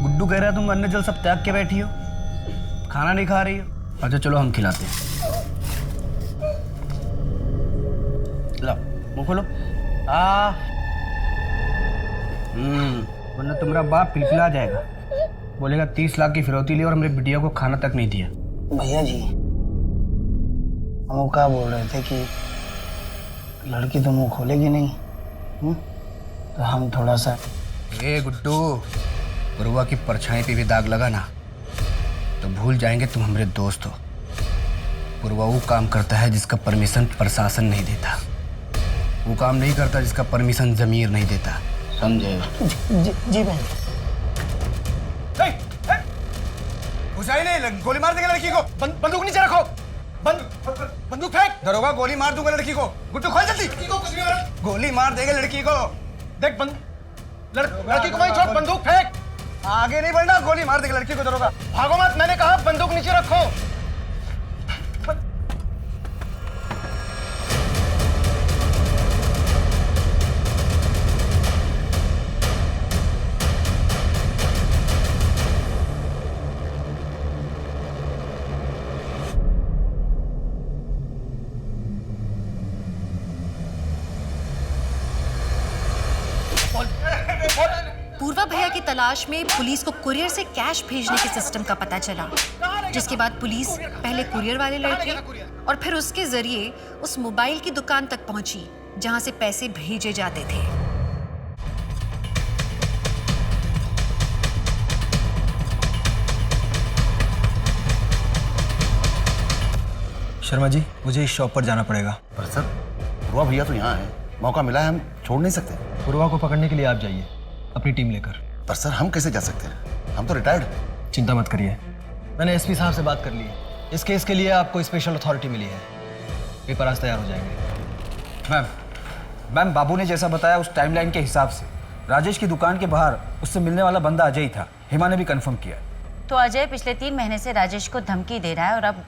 Speaker 17: गुड्डू कह रहा है तुम अन्न जल सब त्याग के बैठी हो, खाना नहीं खा रही हो। अच्छा चलो हम खिलाते हैं। लो मुँह खोलो। वरना तुम्हारा बाप पिलपिला जाएगा, बोलेगा 30 लाख की फिरौती ली और हमारे बिटिया को खाना तक नहीं दिया।
Speaker 10: भैया जी हम क्या बोल रहे थे कि लड़की तो मुंह खोलेगी नहीं, तो हम थोड़ा सा।
Speaker 17: ए गुड्डू, पूर्वा की परछाई पे भी दाग लगा ना तो भूल जाएंगे तुम हमारे दोस्त हो। पूर्वा वो काम करता है जिसका परमिशन प्रशासन नहीं देता, वो काम नहीं करता जिसका परमिशन जमीर नहीं देता, समझे?
Speaker 10: जी बहन।
Speaker 1: घुसाई नहीं, गोली मार देगा लड़की को। बंदूक नीचे रखो, बंदूक फेंक। दरोगा गोली मार दूंगा लड़की को। गुड्डू खोल जल्दी। गोली मार देगा लड़की को। देख लड़की को वहीं छोड़, बंदूक फेंक। आगे नहीं बढ़ना, गोली मार देगा लड़की को दरोगा। भागो मत, मैंने कहा बंदूक नीचे रखो।
Speaker 2: पूर्वा भैया की तलाश में पुलिस को कुरियर से कैश भेजने के सिस्टम का पता चला, जिसके बाद पुलिस पहले कुरियर वाले लड़के और फिर उसके जरिए उस मोबाइल की दुकान तक पहुंची जहां से पैसे भेजे जाते थे।
Speaker 7: शर्मा जी, मुझे इस शॉप पर जाना पड़ेगा।
Speaker 18: पर सर, पूर्वा भैया तो यहाँ है, मौका मिला है, हम छोड़ नहीं सकते।
Speaker 7: पूर्वा को पकड़ने के लिए आप जाइए अपनी टीम लेकर।
Speaker 18: पर सर, हम कैसे जा सकते हैं? हम तो रिटायर्ड।
Speaker 7: चिंता मत करिए, मैंने एसपी साहब से बात कर ली है। इस केस के लिए आपको स्पेशल अथॉरिटी मिली है। पेपर आज तैयार हो जाएंगे।
Speaker 17: मैम, बाबू ने जैसा बताया उस टाइमलाइन के हिसाब से राजेश की दुकान के बाहर उससे मिलने वाला बंदा अजय ही था। हेमा ने भी कंफर्म किया।
Speaker 22: तो अजय पिछले 3 महीने से राजेश को धमकी दे रहा है और अब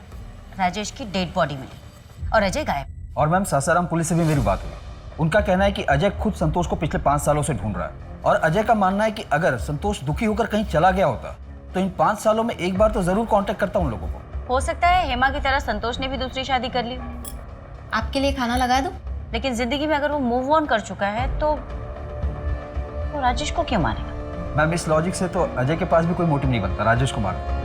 Speaker 22: राजेश की डेड बॉडी मिली और अजय गायब।
Speaker 17: और मैम, सासाराम पुलिस से भी मेरी बात हुई। उनका कहना है कि अजय खुद संतोष को पिछले 5 सालों से ढूंढ रहा है और अजय का मानना है कि अगर संतोष दुखी होकर कहीं चला गया होता तो इन 5 सालों में एक बार तो जरूर कांटेक्ट करता उन लोगों को।
Speaker 22: हो सकता है हेमा की तरह संतोष ने भी दूसरी शादी कर ली। आपके लिए खाना लगा दूं? लेकिन जिंदगी में अगर वो मूव ऑन कर चुका है तो राजेश को क्यों मारेगा?
Speaker 17: मैम, इस लॉजिक से तो अजय के पास भी कोई मोटिव नहीं बनता राजेश को मारने।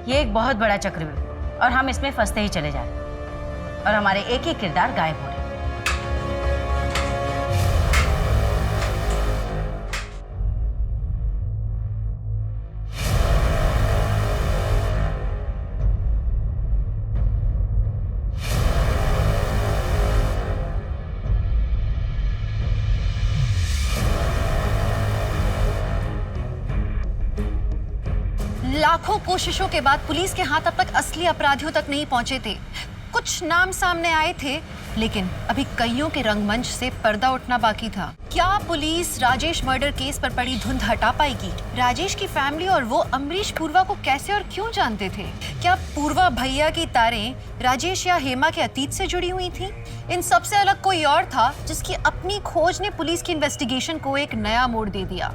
Speaker 22: ये एक बहुत बड़ा चक्रव्यूह और हम इसमें फंसते ही चले जा रहे हैं और हमारे एक ही किरदार गायब हो रहे हैं।
Speaker 2: लाखों कोशिशों के बाद पुलिस के हाथ अब तक असली अपराधियों तक नहीं पहुंचे थे। कुछ नाम सामने आए थे, लेकिन अभी कईयों के रंगमंच से पर्दा उठना बाकी था। क्या पुलिस राजेश मर्डर केस पर पड़ी धुंध हटा पाएगी? राजेश की फैमिली और वो अमरीश पूर्वा को कैसे और क्यों जानते थे? क्या पूर्वा भैया की तारें राजेश या हेमा के अतीत से जुड़ी हुई थी? इन सबसे अलग कोई और था जिसकी अपनी खोज ने पुलिस की इन्वेस्टिगेशन को एक नया मोड़ दे दिया।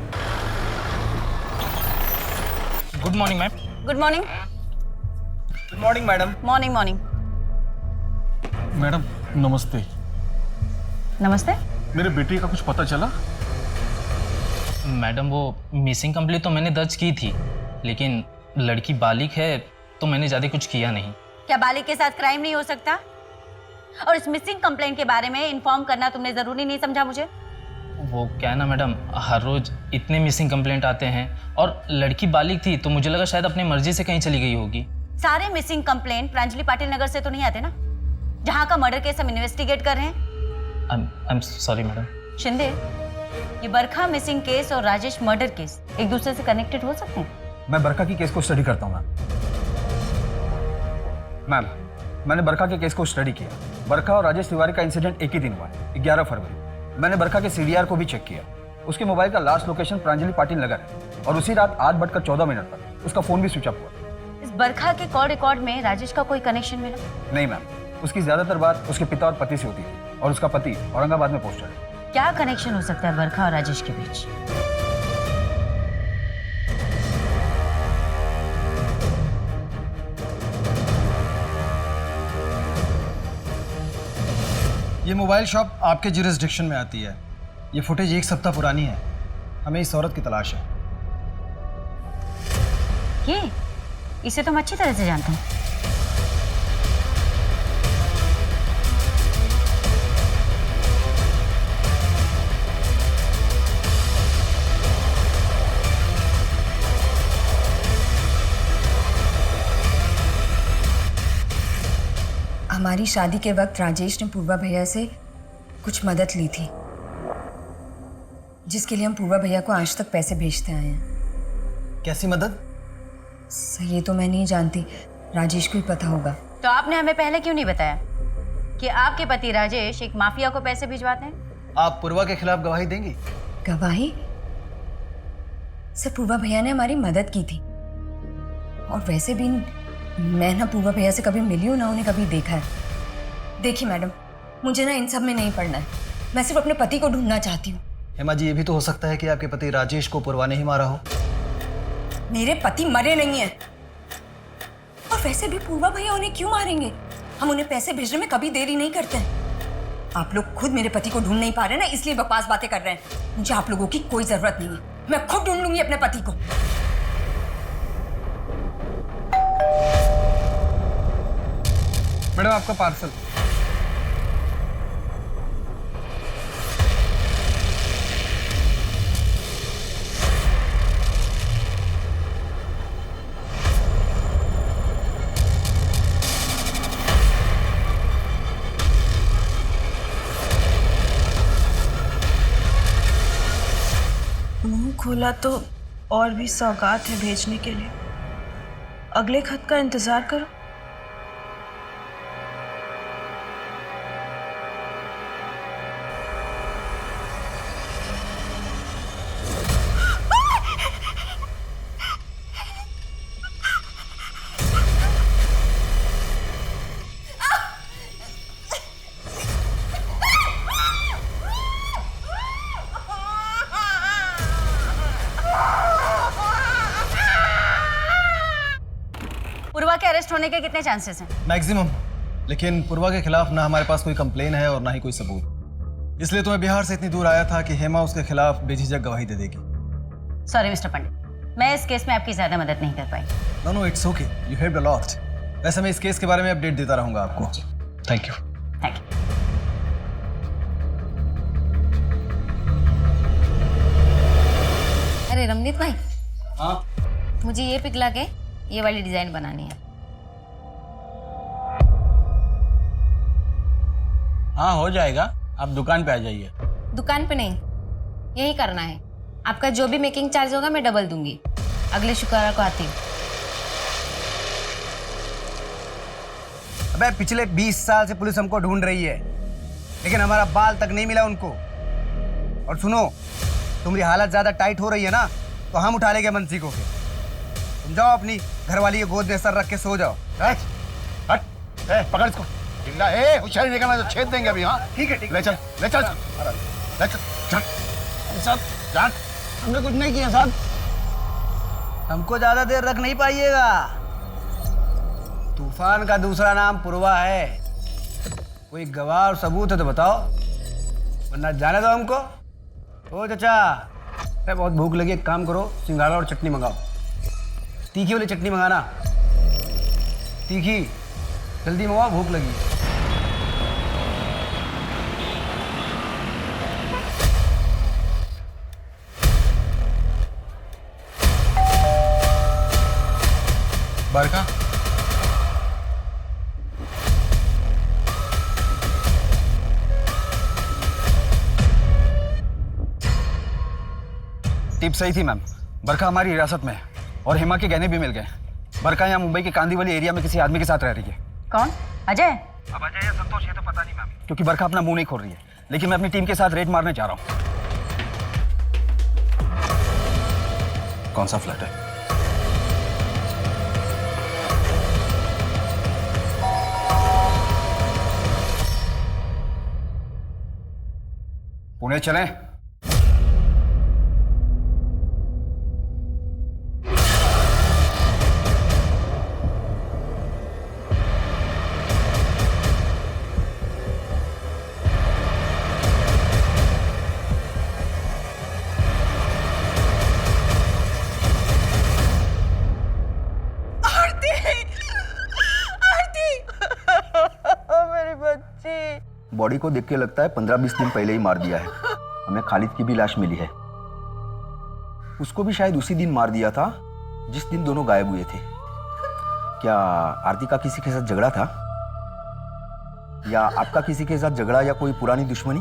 Speaker 23: Good morning ma'am.
Speaker 22: Good morning.
Speaker 5: Good morning madam.
Speaker 22: Morning morning.
Speaker 5: Madam नमस्ते।
Speaker 22: नमस्ते।
Speaker 5: मेरे बेटे का कुछ पता चला?
Speaker 23: मैडम, वो मिसिंग कंप्लेंट तो मैंने दर्ज की थी, लेकिन लड़की बालिग है तो मैंने ज़्यादा कुछ किया नहीं।
Speaker 22: क्या बालिग के साथ क्राइम नहीं हो सकता? और इस मिसिंग कंप्लेंट के बारे में इन्फॉर्म करना तुमने ज़रूरी नहीं समझा मुझे?
Speaker 23: वो क्या है ना मैडम, हर रोज़ इतने मिसिंग कंप्लेंट आते हैं और लड़की बालिग थी तो मुझे लगा शायद अपनी मर्जी से कहीं चली गई होगी।
Speaker 22: सारे मिसिंग कंप्लेंट प्रांजलि पाटिल नगर से तो नहीं आते ना, जहाँ का मर्डर केस हम इन्वेस्टिगेट कर रहे हैं।
Speaker 23: I am sorry madam.
Speaker 22: Shinde, ये बरखा मिसिंग केस और राजेश मर्डर केस एक दूसरे से कनेक्टेड हो सकते हैं?
Speaker 17: मैं बरखा की केस को स्टडी करता हूँ मैम। मैंने बरखा के केस को स्टडी किया। बरखा और राजेश तिवारी का इंसिडेंट एक ही दिन हुआ है, 11 फरवरी। मैंने बरखा के CDR को भी चेक किया। उसके मोबाइल का लास्ट लोकेशन प्रांजलि पाटिल नगर है और उसी रात 8:14 पर उसका फोन भी स्विच ऑफ हुआ।
Speaker 22: इस बरखा के कॉल रिकॉर्ड में राजेश का कोई कनेक्शन मिला?
Speaker 17: नहीं मैम, उसकी ज्यादातर बात उसके पिता और पति से होती है और उसका पति औरंगाबाद में पोस्टेड है।
Speaker 22: क्या कनेक्शन हो सकता है बरखा और राजेश के बीच?
Speaker 7: ये मोबाइल शॉप आपके ज्यूरिसडिक्शन में आती है। ये फुटेज 1 सप्ताह पुरानी है। हमें इस औरत की तलाश है।
Speaker 22: ये इसे तो मैं अच्छी तरह से जानता हूँ।
Speaker 8: हमारी शादी के वक्त राजेश ने पूर्वा भैया से कुछ मदद ली थी, जिसके लिए हम पूर्वा भैया को आज तक पैसे भेजते आए हैं।
Speaker 7: कैसी मदद?
Speaker 8: सर, ये तो मैं नहीं जानती, राजेश को ही पता होगा।
Speaker 22: तो आपने हमें पहले क्यों नहीं बताया कि आपके पति राजेश एक माफिया को पैसे भिजवाते हैं?
Speaker 7: आप पूर्वा के खिलाफ गवाही देंगी?
Speaker 8: गवाही? सर, पूर्वा भैया ने हमारी मदद की थी और वैसे भी मैं ना पूर्वा भैया से कभी मिली हूँ ना उन्हें कभी देखा है। देखिए मैडम, मुझे ना इन सब में नहीं पड़ना है। मैं सिर्फ अपने पति को ढूंढना चाहती हूँ।
Speaker 7: हेमा जी, ये भी तो हो सकता है कि आपके पति राजेश को पूर्वा ने ही मारा हो।
Speaker 8: मेरे पति मरे नहीं हैं। और वैसे भी पूर्वा भैया उन्हें क्यों मारेंगे? हम उन्हें पैसे भेजने में कभी देरी नहीं करते हैं। आप लोग खुद मेरे पति को ढूंढ नहीं पा रहे ना, इसलिए बकवास बातें कर रहे हैं। मुझे आप लोगों की कोई जरूरत नहीं है, मैं खुद ढूंढ लूंगी अपने पति को।
Speaker 1: मैडम आपका पार्सल।
Speaker 20: मुंह खोला तो और भी सौगात है भेजने के लिए। अगले खत का इंतजार करो।
Speaker 22: पूर्वा के अरेस्ट होने के कितने चांसेस हैं?
Speaker 7: मैक्सिमम। लेकिन पूर्वा के खिलाफ ना हमारे पास कोई कंप्लेन है और ना ही कोई सबूत। इसलिए तो मैं बिहार से इतनी दूर आया था कि हेमा उसके खिलाफ बेझिझक गवाही दे देगी।
Speaker 22: सॉरी मिस्टर पंडित, मैं इस केस में आपकी ज्यादा मदद नहीं कर पाई।
Speaker 7: No no, it's okay, you helped a lot. वैसे मैं इस केस के बारे में अपडेट देता रहूंगा आपको। Thank you.
Speaker 22: Thank you.
Speaker 14: अरे रमनीत भाई,
Speaker 5: हाँ
Speaker 14: मुझे ये पिक ला के ये वाली डिजाइन बनानी है।
Speaker 5: हाँ हो जाएगा, आप दुकान पे आ जाइए।
Speaker 14: दुकान पे नहीं, यही करना है। आपका जो भी मेकिंग चार्ज होगा मैं डबल दूंगी। अगले शुक्रवार को आती हूँ।
Speaker 1: अबे पिछले 20 साल से पुलिस हमको ढूंढ रही है, लेकिन हमारा बाल तक नहीं मिला उनको। और सुनो, तुम्हारी हालत ज्यादा टाइट हो रही है ना, तो हम उठा लेंगे मंसी को। तुम जाओ अपनी घरवाली के गोद में सर रख के सो जाओ।
Speaker 18: हट, पकड़ इसको। चिल्ला, होशियारी निकलना तो छेद देंगे अभी। हाँ
Speaker 1: ठीक है, ठीक।
Speaker 18: ले चल, ले चल, ले चल, चल।
Speaker 1: साहब,
Speaker 18: जान,
Speaker 1: हमने कुछ नहीं किया साहब। हमको ज्यादा देर रख नहीं पाइएगा। तूफान का दूसरा नाम पूर्वा है। कोई गवाह और सबूत है तो बताओ, वरना जाने दो हमको। ओ चाचा, अरे बहुत भूख लगी, एक काम करो, सिंघाड़ा और चटनी मंगाओ। तीखी वाली चटनी मंगाना, तीखी। जल्दी मंगाओ, भूख लगी।
Speaker 18: बरका,
Speaker 1: टिप सही थी मैम। बरखा हमारी हिरासत में है और हेमा के गहने भी मिल गए। बरखा यहाँ मुंबई के कांदीवली एरिया में किसी आदमी के साथ रह रही है।
Speaker 22: कौन? अजय?
Speaker 1: अब अजय या संतोष ये तो पता नहीं मैम, क्योंकि बरखा अपना मुंह नहीं खोल रही है। लेकिन मैं अपनी टीम के साथ रेड मारने जा रहा हूँ।
Speaker 18: कौन सा फ्लैट है?
Speaker 1: पुणे चलें?
Speaker 19: बॉडी को देख के लगता है 15-20 दिन पहले ही मार दिया है। हमें खालिद की भी लाश मिली है। उसको भी शायद उसी दिन मार दिया था जिस दिन दोनों गायब हुए थे। क्या आरती का किसी के साथ झगड़ा था, या आपका किसी के साथ झगड़ा, या कोई पुरानी दुश्मनी?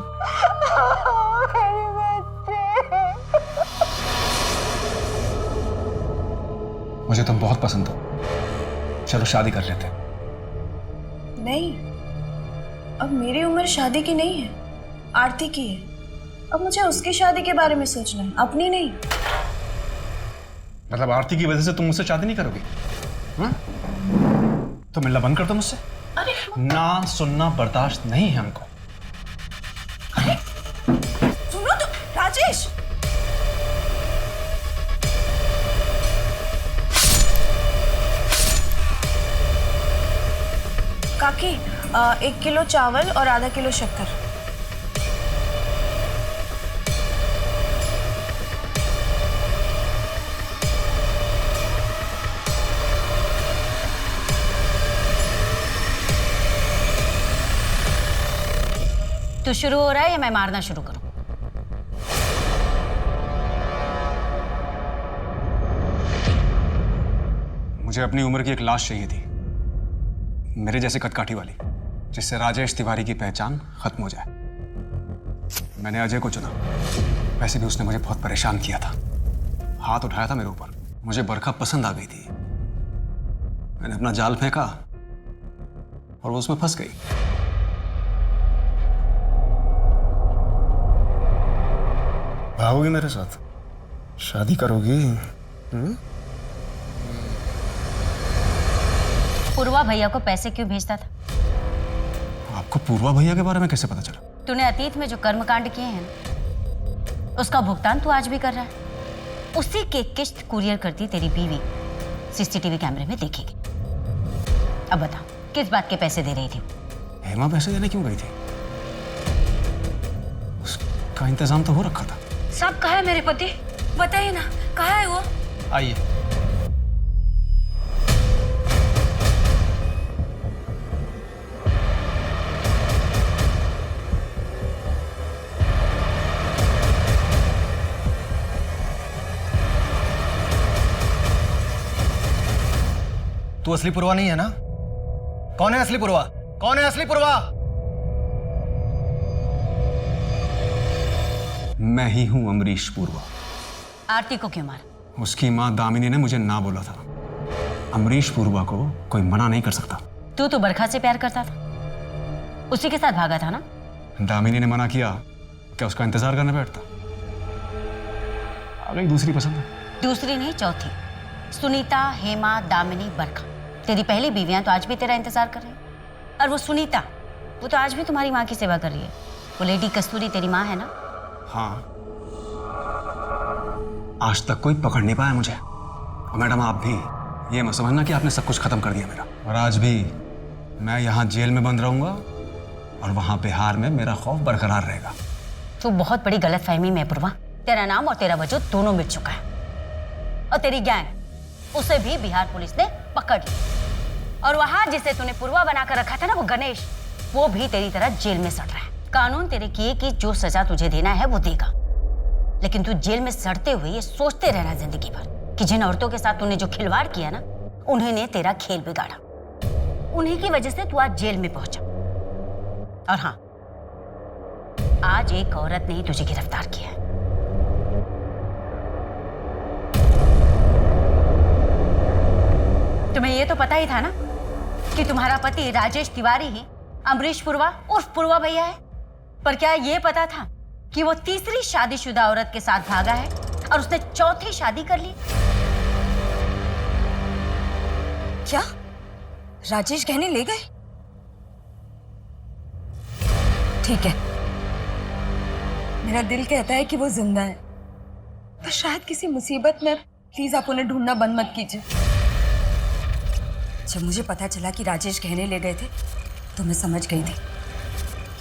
Speaker 18: मुझे तुम बहुत पसंद हो, चलो शादी कर लेते हैं।
Speaker 20: नहीं, अब मेरी उम्र शादी की नहीं है, आरती की है। अब मुझे उसकी शादी के बारे में सोचना है, अपनी नहीं।
Speaker 18: मतलब आरती की वजह से तुम मुझसे शादी नहीं करोगी? तो मिलना बंद कर दो मुझसे।
Speaker 20: अरे
Speaker 18: ना सुनना बर्दाश्त नहीं है हमको।
Speaker 20: सुनो तो राजेश, काकी 1 किलो चावल और आधा किलो शक्कर।
Speaker 22: तू शुरू हो रहा है या मैं मारना शुरू करूं?
Speaker 13: मुझे अपनी उम्र की एक लाश चाहिए थी, मेरे जैसे कदकाठी वाली, जिससे राजेश तिवारी की पहचान खत्म हो जाए। मैंने अजय को चुना। वैसे भी उसने मुझे बहुत परेशान किया था, हाथ उठाया था मेरे ऊपर। मुझे बरखा पसंद आ गई थी। मैंने अपना जाल फेंका और वो उसमें फंस गई।
Speaker 1: भागोगी मेरे साथ? शादी करोगी?
Speaker 22: पूर्वा भैया को पैसे क्यों भेजता था?
Speaker 13: आपको पूर्वा भैया के बारे में कैसे पता चला?
Speaker 22: तूने अतीत में जो कर्मकांड किए हैं ना, उसका भुगतान तू आज भी कर रहा है। उसी के किस्त कुरियर करती तेरी बीवी सीसीटीवी कैमरे में देखेगी। अब बता, किस बात के पैसे दे रही थी?
Speaker 13: हेमा पैसे देने क्यों गई थी? उसका इंतजाम तो हो रखा था।
Speaker 21: सब कहा है मेरे पति, बताइए ना कहा है वो?
Speaker 5: आइए।
Speaker 7: तू असली पूर्वा नहीं है ना? कौन है असली पूर्वा? कौन है असली पूर्वा?
Speaker 13: मैं ही हूं अमरीश पूर्वा।
Speaker 22: आरती को क्यों मारा?
Speaker 13: उसकी मां दामिनी ने मुझे ना बोला था। अमरीश पूर्वा को कोई मना नहीं कर सकता।
Speaker 22: तू तो बरखा से प्यार करता था, उसी के साथ भागा था ना?
Speaker 13: दामिनी ने मना किया, क्या उसका इंतजार करने बैठता? आ गई दूसरी पसंद है।
Speaker 22: दूसरी नहीं, चौथी। सुनीता, हेमा, दामिनी, बरखा, तेरी पहली बीवियां तो आज भी तेरा इंतजार कर रही है। और वो सुनीता, वो तो आज भी तुम्हारी माँ की सेवा कर रही है। वो लेडी कस्तूरी तेरी माँ है ना?
Speaker 13: हाँ, आज तक कोई पकड़ नहीं पाया मुझे। और मैडम आप भी ये मत समझना कि आपने सब कुछ खत्म कर दिया मेरा। और आज भी मैं यहाँ जेल में बंद रहूंगा और वहां बिहार में मेरा खौफ बरकरार रहेगा।
Speaker 22: तू बहुत बड़ी गलतफहमी में पूर्वा। तेरा नाम और तेरा वजूद दोनों मिट चुका है। और तेरी गैंग, उसे भी बिहार पुलिस ने पकड़ लिया। और वहां जिसे तूने पूर्वा बनाकर रखा था ना, वो गणेश, वो भी तेरी तरह जेल में सड़ रहा है। कानून तेरे किए कि जो सजा तुझे देना है वो देगा, लेकिन तू जेल में सड़ते हुए ये सोचते रहना जिंदगी भर कि जिन औरतों के साथ तूने जो खिलवाड़ किया ना, उन्हीं ने तेरा खेल बिगाड़ा। उन्हीं की वजह से तू आज जेल में पहुंचा। और हाँ, आज एक औरत ने ही तुझे गिरफ्तार किया है। तुम्हें ये तो पता ही था ना कि तुम्हारा पति राजेश तिवारी ही अमरीश पूर्वा उर्फ पूर्वा भैया है। पर क्या ये पता था कि वो तीसरी शादीशुदा औरत के साथ भागा है और उसने चौथी शादी कर ली?
Speaker 8: क्या राजेश गहने ले गए? ठीक है, मेरा दिल कहता है कि वो जिंदा है, पर शायद किसी मुसीबत में। प्लीज आप उन्हें ढूंढना बंद मत कीजिए। जब मुझे पता चला कि राजेश गहने ले गए थे, तो मैं समझ गई थी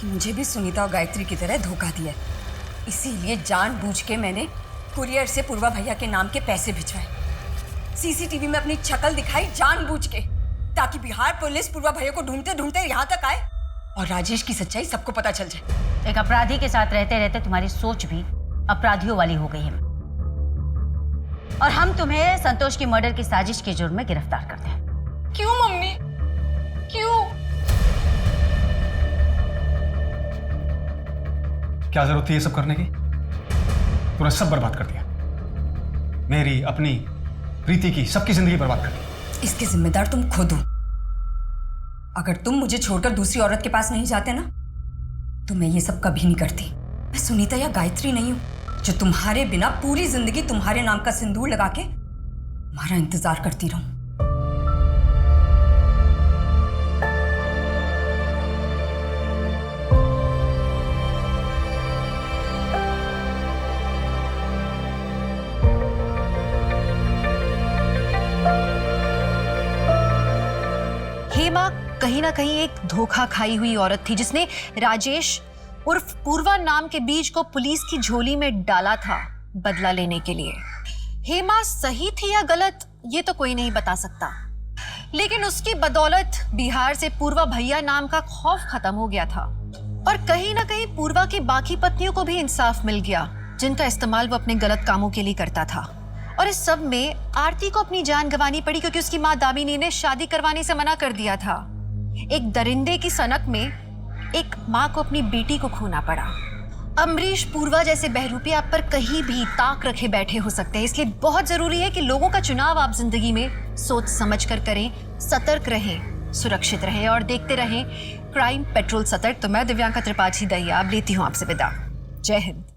Speaker 8: कि मुझे भी सुनीता और गायत्री की तरह धोखा दिया। इसीलिए जानबूझ के मैंने कुरियर से पूर्वा भैया के नाम के पैसे भिजवाए, सीसीटीवी में अपनी शक्ल दिखाई जानबूझ के, ताकि बिहार पुलिस पूर्वा भैया को ढूंढते ढूंढते यहाँ तक आए और राजेश की सच्चाई सबको पता चल जाए।
Speaker 22: एक अपराधी के साथ रहते रहते तुम्हारी सोच भी अपराधियों वाली हो गई है। और हम तुम्हें संतोष की मर्डर की साजिश के जुर्म में गिरफ्तार करते हैं।
Speaker 21: क्यों मम्मी, क्यों?
Speaker 13: क्या जरूरत थी ये सब करने की? तूने सब बर्बाद कर दिया, मेरी, अपनी, प्रीति की, सबकी जिंदगी बर्बाद कर दी।
Speaker 8: इसके जिम्मेदार तुम खुद हो। अगर तुम मुझे छोड़कर दूसरी औरत के पास नहीं जाते ना, तो मैं ये सब कभी नहीं करती। मैं सुनीता या गायत्री नहीं हूं जो तुम्हारे बिना पूरी जिंदगी तुम्हारे नाम का सिंदूर लगा के तुम्हारा इंतजार करती रहूं।
Speaker 2: हेमा कहीं ना कहीं एक धोखा खाई हुई औरत थी, जिसने राजेश उर्फ पूर्वा नाम के बीज को पुलिस की झोली में डाला था बदला लेने के लिए। हेमा सही थी या गलत, ये तो कोई नहीं बता सकता, लेकिन उसकी बदौलत बिहार से पूर्वा भैया नाम का खौफ खत्म हो गया था। और कहीं ना कहीं पूर्वा की बाकी पत्नियों को भी इंसाफ मिल गया, जिनका इस्तेमाल वो अपने गलत कामों के लिए करता था। और इस सब में आरती को अपनी जान गंवानी पड़ी क्योंकि उसकी माँ दामिनी ने शादी करवाने से मना कर दिया था। एक दरिंदे की सनक में एक माँ को अपनी बेटी को खोना पड़ा। अमरीश पूर्वा जैसे बहरूपी आप पर कहीं भी ताक रखे बैठे हो सकते हैं, इसलिए बहुत जरूरी है कि लोगों का चुनाव आप जिंदगी में सोच समझ कर करें, सतर्क रहें, सुरक्षित रहें और देखते रहें क्राइम पेट्रोल सतर्क। तो मैं दिव्यांका त्रिपाठी दहिया अब लेती हूँ आपसे विदा। जय हिंद।